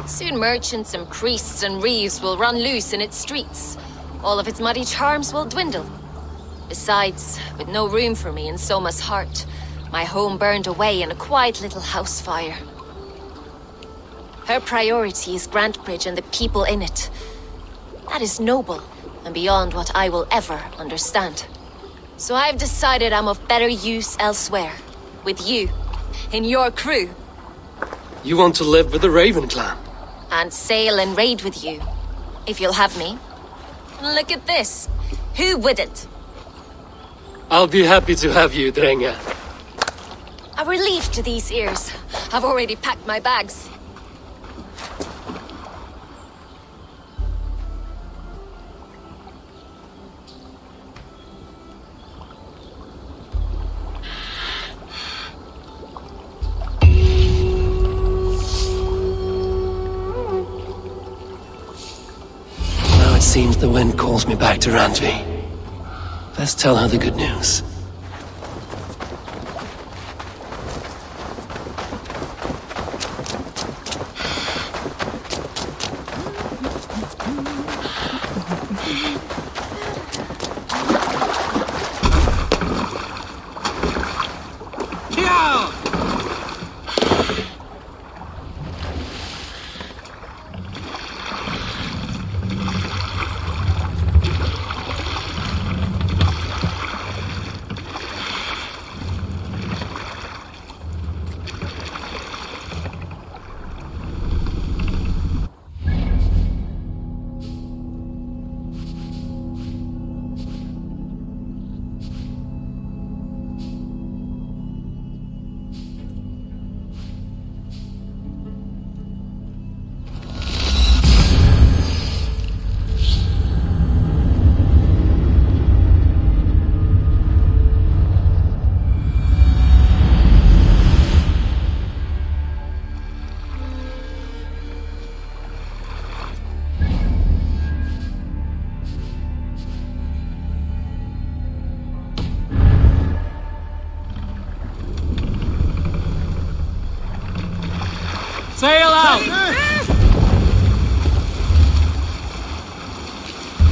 Soon merchants and priests and reeves will run loose in its streets. All of its muddy charms will dwindle. Besides, with no room for me in Soma's heart, my home burned away in a quiet little house fire. Her priority is Grantebridge and the people in it. That is noble, and beyond what I will ever understand. So I've decided I'm of better use elsewhere. With you. In your crew. You want to live with the Raven Clan? And sail and raid with you. If you'll have me. Look at this. Who wouldn't? I'll be happy to have you, Drenga. A relief to these ears. I've already packed my bags. Seems the wind calls me back to Randvi. Let's tell her the good news. Sail out!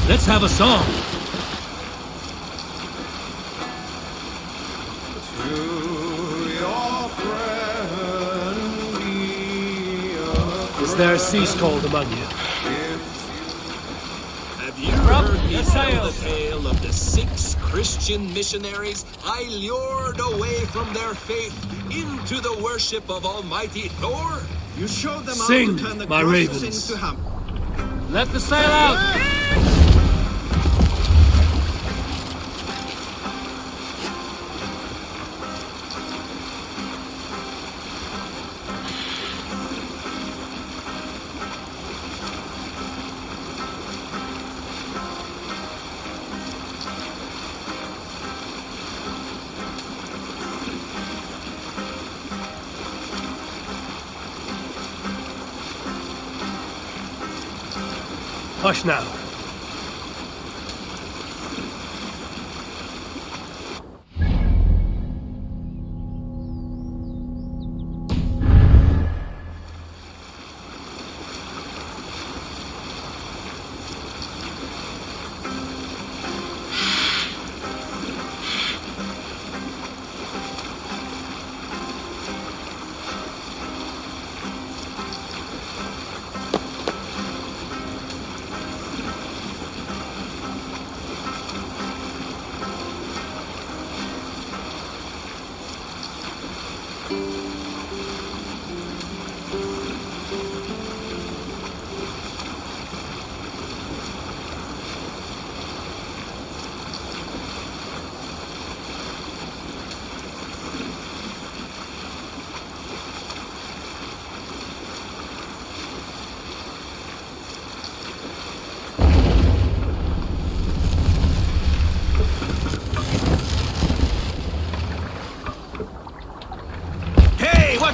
Let's have a song. Is there a sea scold among you? Have you heard me tell the tale of the 6 Christian missionaries I lured away from their faith into the worship of Almighty Thor? You showed them Sing, how to turn the my crosses ravens. into ham. Let the sail out! Hush now.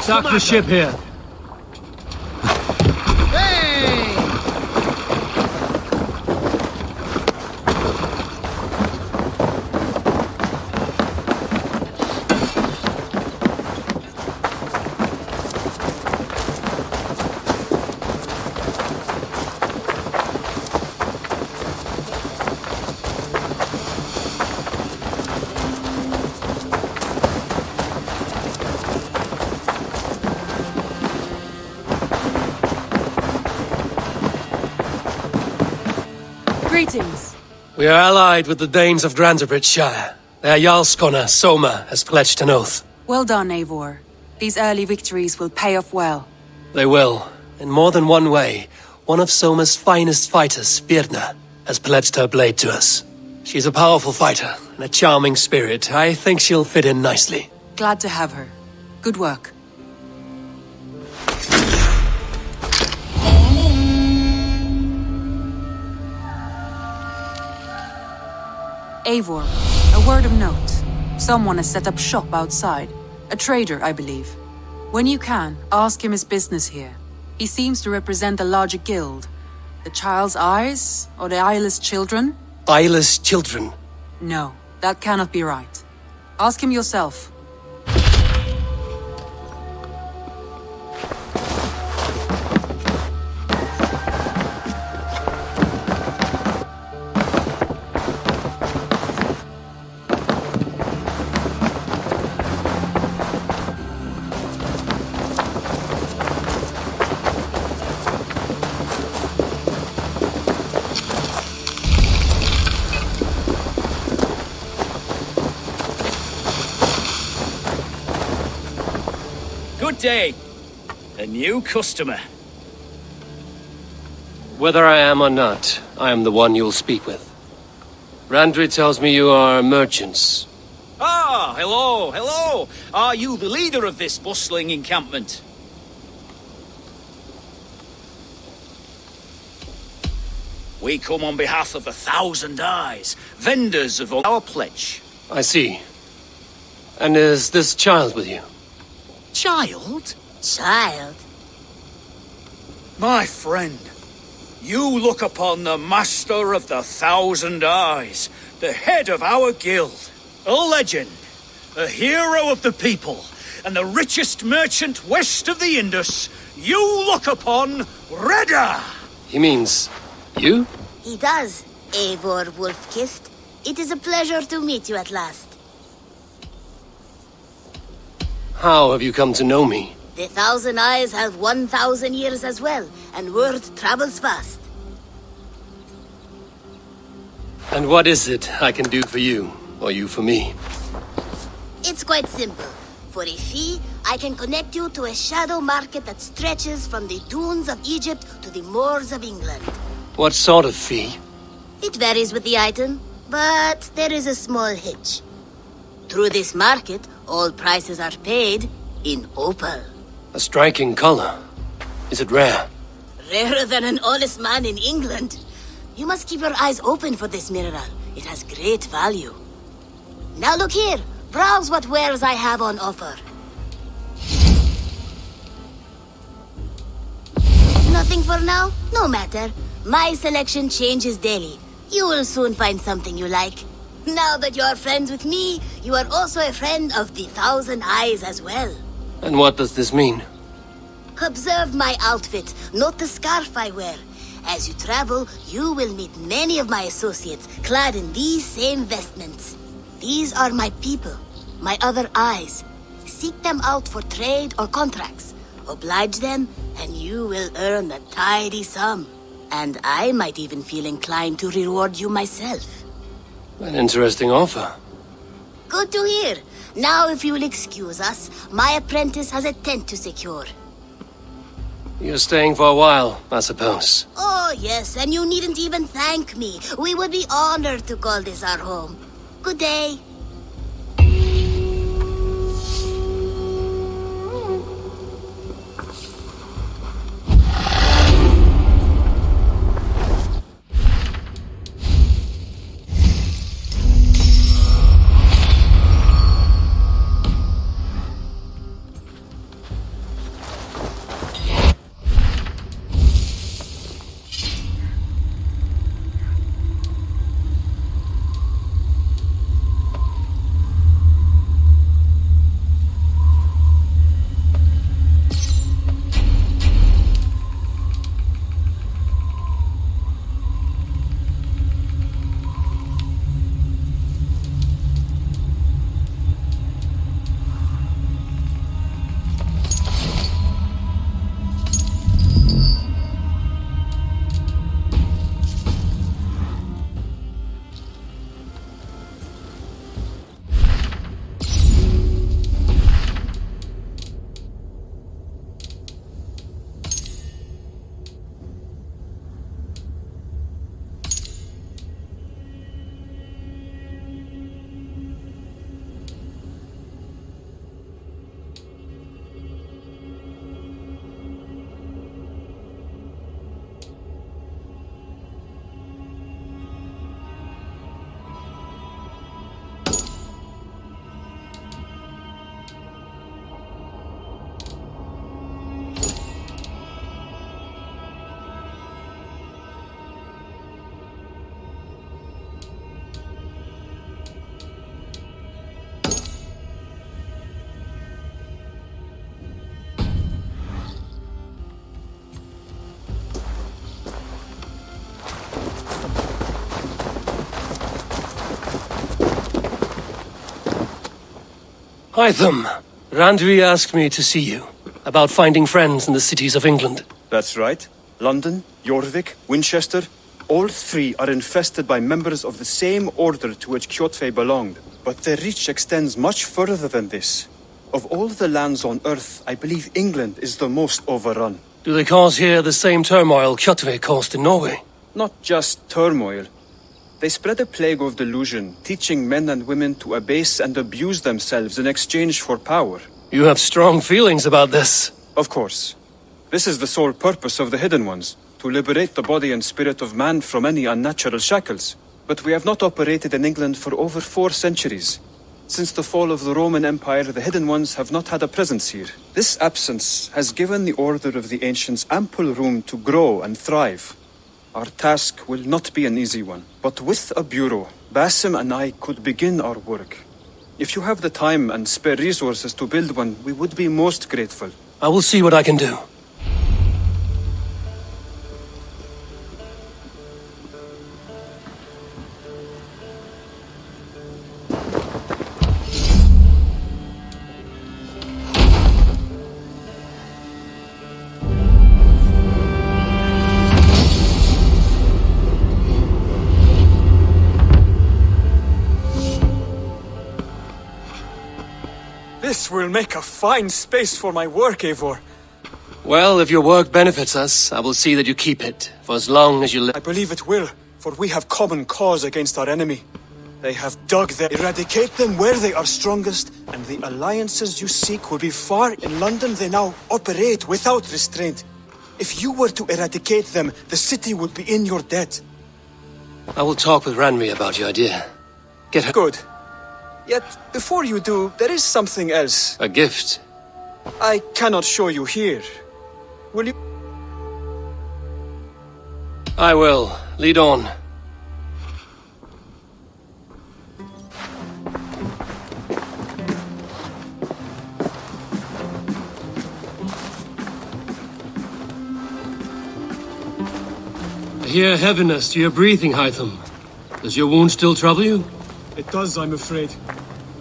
Dock the ship here. Greetings. We are allied with the Danes of Shire. Their Jarlskona, Soma, has pledged an oath. Well done, Eivor. These early victories will pay off well. They will. In more than one way, one of Soma's finest fighters, Birna, has pledged her blade to us. She's a powerful fighter and a charming spirit. I think she'll fit in nicely. Glad to have her. Good work. Eivor, a word of note. Someone has set up shop outside. A trader, I believe. When you can, ask him his business here. He seems to represent a larger guild. The Child's Eyes? Or the Eyeless Children? Eyeless children? No, that cannot be right. Ask him yourself. Good day. A new customer. Whether I am or not, I am the one you'll speak with. Randri tells me you are merchants. Ah, hello, hello. Are you the leader of this bustling encampment? We come on behalf of the Thousand Eyes, vendors of our pledge. I see. And is this child with you? Child? Child? My friend, you look upon the master of the Thousand Eyes, the head of our guild, a legend, a hero of the people, and the richest merchant west of the Indus, you look upon Reda! He means you? He does, Eivor Wolf-Kissed. It is a pleasure to meet you at last. How have you come to know me? The Thousand Eyes have 1,000 years as well, and word travels fast. And what is it I can do for you, or you for me? It's quite simple. For a fee, I can connect you to a shadow market that stretches from the dunes of Egypt to the moors of England. What sort of fee? It varies with the item, but there is a small hitch. Through this market, all prices are paid in opal. A striking color. Is it rare? Rarer than an honest man in England. You must keep your eyes open for this mineral. It has great value. Now look here. Browse what wares I have on offer. Nothing for now? No matter. My selection changes daily. You will soon find something you like. Now that you are friends with me, you are also a friend of the Thousand Eyes as well. And what does this mean? Observe my outfit, note the scarf I wear. As you travel, you will meet many of my associates, clad in these same vestments. These are my people, my other eyes. Seek them out for trade or contracts. Oblige them, and you will earn a tidy sum. And I might even feel inclined to reward you myself. An interesting offer. Good to hear. Now, if you will excuse us, my apprentice has a tent to secure. You're staying for a while, I suppose. Oh, yes, and you needn't even thank me. We would be honored to call this our home. Good day. Hytham, Randvi asked me to see you, about finding friends in the cities of England. That's right. London, Jorvik, Winchester, all three are infested by members of the same order to which Kjotve belonged. But their reach extends much further than this. Of all the lands on Earth, I believe England is the most overrun. Do they cause here the same turmoil Kjotve caused in Norway? Not just turmoil. They spread a plague of delusion, teaching men and women to abase and abuse themselves in exchange for power. You have strong feelings about this. Of course. This is the sole purpose of the Hidden Ones, to liberate the body and spirit of man from any unnatural shackles. But we have not operated in England for over 4 centuries. Since the fall of the Roman Empire, the Hidden Ones have not had a presence here. This absence has given the Order of the Ancients ample room to grow and thrive. Our task will not be an easy one, but with a bureau, Basim and I could begin our work. If you have the time and spare resources to build one, we would be most grateful. I will see what I can do. This will make a fine space for my work, Eivor. Well, if your work benefits us, I will see that you keep it, for as long as you live. I believe it will, for we have common cause against our enemy. They have dug them. Eradicate them where they are strongest, and the alliances you seek will be far. In London, they now operate without restraint. If you were to eradicate them, the city would be in your debt. I will talk with Ranri about your idea. Get her— Good. Yet, before you do, there is something else. a gift. I cannot show you here. Will you? I will. Lead on. I hear heaviness to your breathing, Hytham. Does your wound still trouble you? It does, I'm afraid.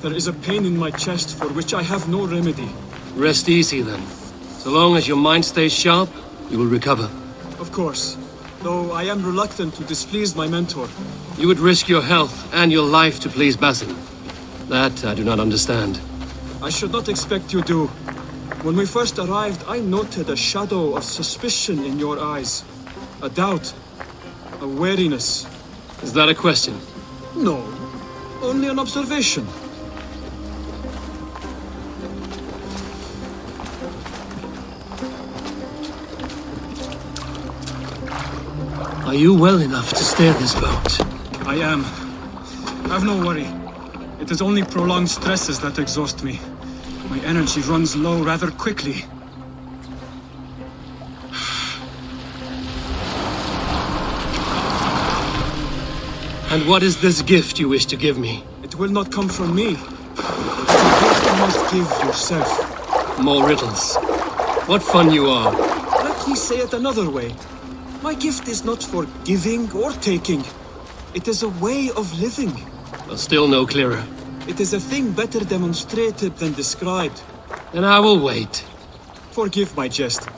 There is a pain in my chest for which I have no remedy. Rest easy, then. So long as your mind stays sharp, you will recover. Of course. Though I am reluctant to displease my mentor. You would risk your health and your life to please Basin. That I do not understand. I should not expect you do. When we first arrived, I noted a shadow of suspicion in your eyes. A doubt. A wariness. Is that a question? No. Only an observation. Are you well enough to steer this boat? I am. Have no worry. It is only prolonged stresses that exhaust me. My energy runs low rather quickly. And what is this gift you wish to give me? It will not come from me. It is a gift you must give yourself. More riddles. What fun you are. Let me say it another way. My gift is not for giving or taking. It is a way of living. But still no clearer. It is a thing better demonstrated than described. Then I will wait. Forgive my jest.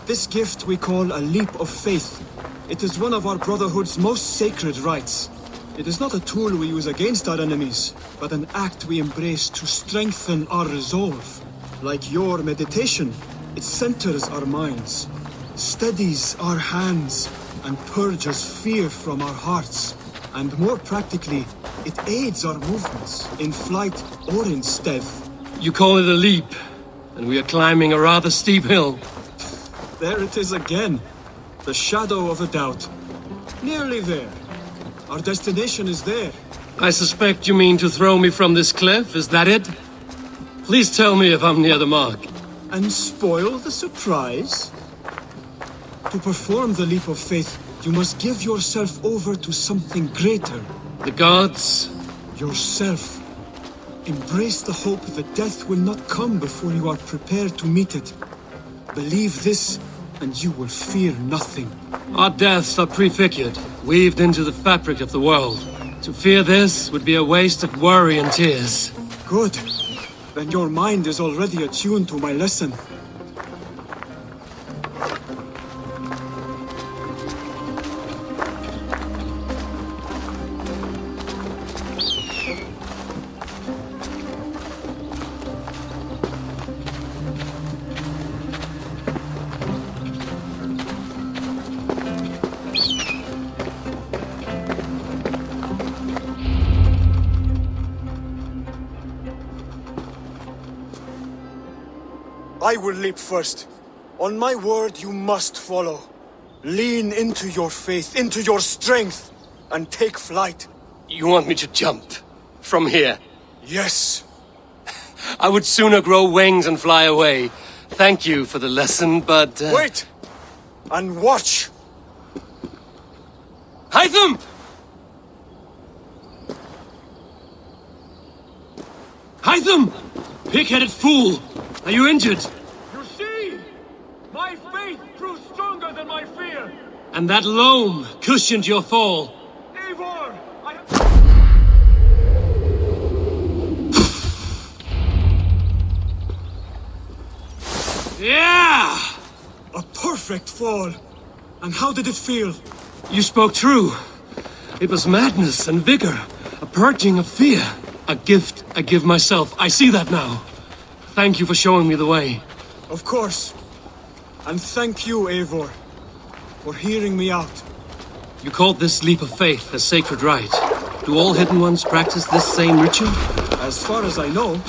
This gift we call a leap of faith. It is one of our Brotherhood's most sacred rites. It is not a tool we use against our enemies, but an act we embrace to strengthen our resolve. Like your meditation, it centers our minds, steadies our hands, and purges fear from our hearts. And more practically, it aids our movements, in flight or in stealth. You call it a leap, and we are climbing a rather steep hill. There it is again. The shadow of a doubt. Nearly there. Our destination is there. I suspect you mean to throw me from this cliff, is that it? Please tell me if I'm near the mark. And spoil the surprise? To perform the leap of faith, you must give yourself over to something greater. The gods? Yourself. Embrace the hope that death will not come before you are prepared to meet it. Believe this, and you will fear nothing. Our deaths are prefigured, weaved into the fabric of the world. To fear this would be a waste of worry and tears. Good. Then your mind is already attuned to my lesson. I will leap first. On my word, you must follow. Lean into your faith, into your strength, and take flight. You want me to jump? From here? Yes. I would sooner grow wings and fly away. Thank you for the lesson, but... Wait! And watch! Hytham! Hytham! Pig-headed fool! Are you injured? You see? My faith proved stronger than my fear! And that loam cushioned your fall. Eivor! Yeah! A perfect fall! And how did it feel? You spoke true. It was madness and vigor, a purging of fear. A gift I give myself. I see that now. Thank you for showing me the way. Of course. And thank you, Eivor, for hearing me out. You called this leap of faith a sacred rite. Do all Hidden Ones practice this same ritual? As far as I know,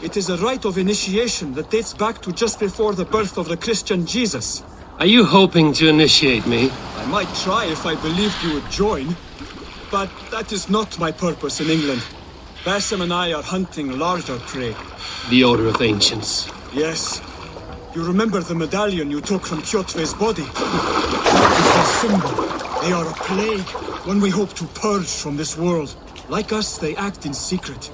it is a rite of initiation that dates back to just before the birth of the Christian Jesus. Are you hoping to initiate me? I might try if I believed you would join, but that is not my purpose in England. Basim and I are hunting larger prey. The Order of Ancients. Yes. You remember the medallion you took from Kjotve's body? That is their symbol. They are a plague, one we hope to purge from this world. Like us, they act in secret.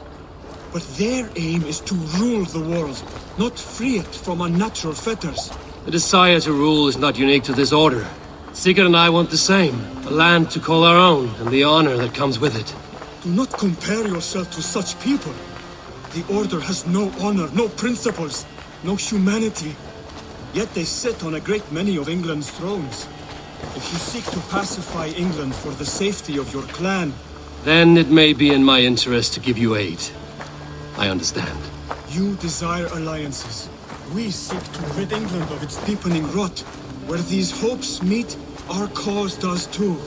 But their aim is to rule the world, not free it from unnatural fetters. The desire to rule is not unique to this order. Sigurd and I want the same. A land to call our own, and the honor that comes with it. Do not compare yourself to such people. The Order has no honor, no principles, no humanity. Yet they sit on a great many of England's thrones. If you seek to pacify England for the safety of your clan... Then it may be in my interest to give you aid. I understand. You desire alliances. We seek to rid England of its deepening rot. Where these hopes meet, our cause does too.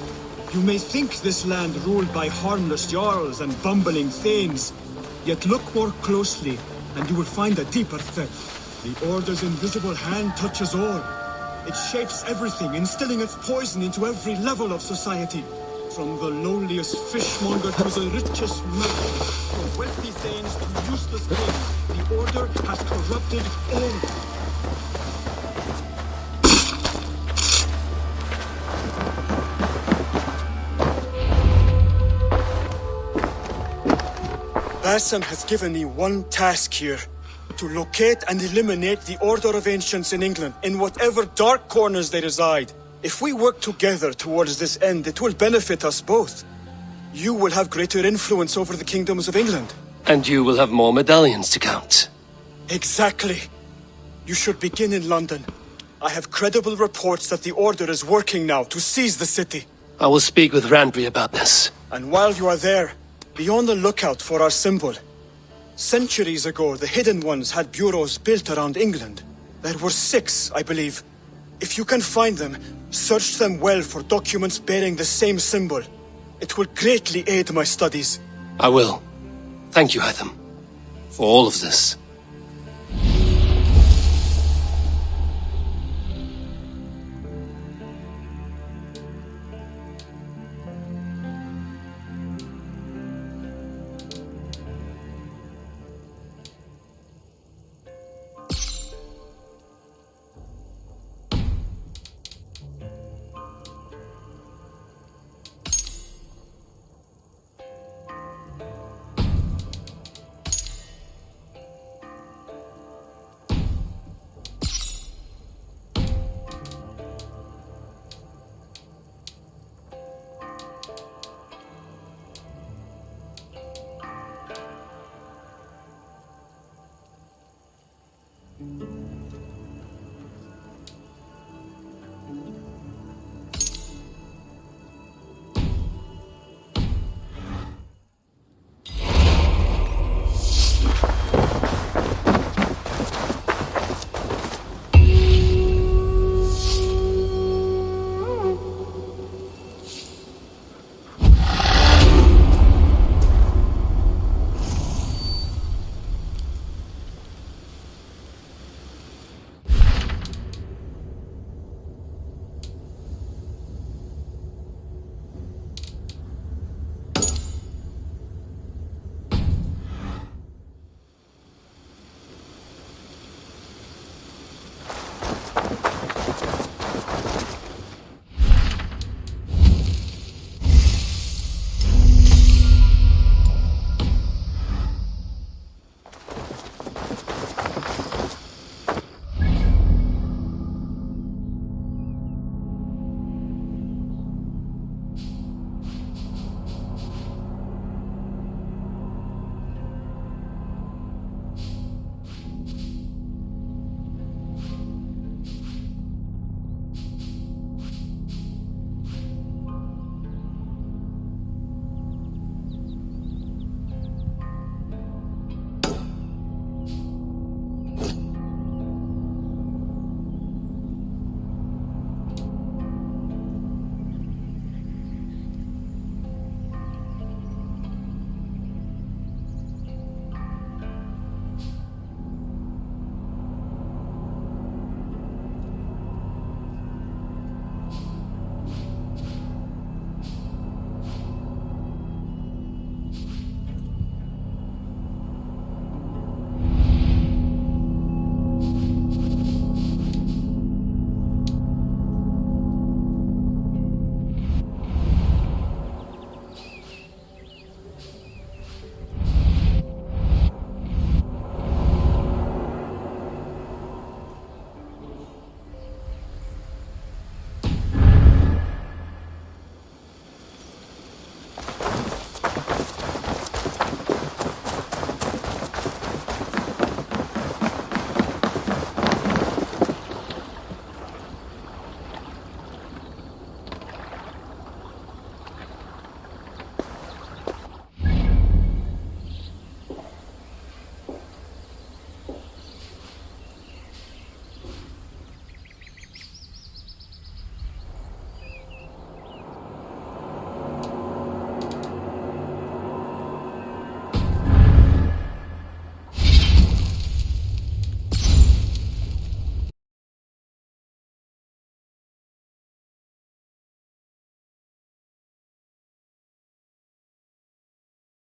You may think this land ruled by harmless jarls and bumbling thanes. Yet look more closely, and you will find a deeper threat. The Order's invisible hand touches all. It shapes everything, instilling its poison into every level of society. From the lowliest fishmonger to the richest merchant, from wealthy thanes to useless kings, the Order has corrupted all. Basim has given me one task here. To locate and eliminate the Order of Ancients in England, in whatever dark corners they reside. If we work together towards this end, it will benefit us both. You will have greater influence over the kingdoms of England. And you will have more medallions to count. Exactly. You should begin in London. I have credible reports that the Order is working now to seize the city. I will speak with Randry about this. And while you are there, be on the lookout for our symbol. Centuries ago, the Hidden Ones had bureaus built around England. There were 6, I believe. If you can find them, search them well for documents bearing the same symbol. It will greatly aid my studies. I will. Thank you, Hytham, for all of this.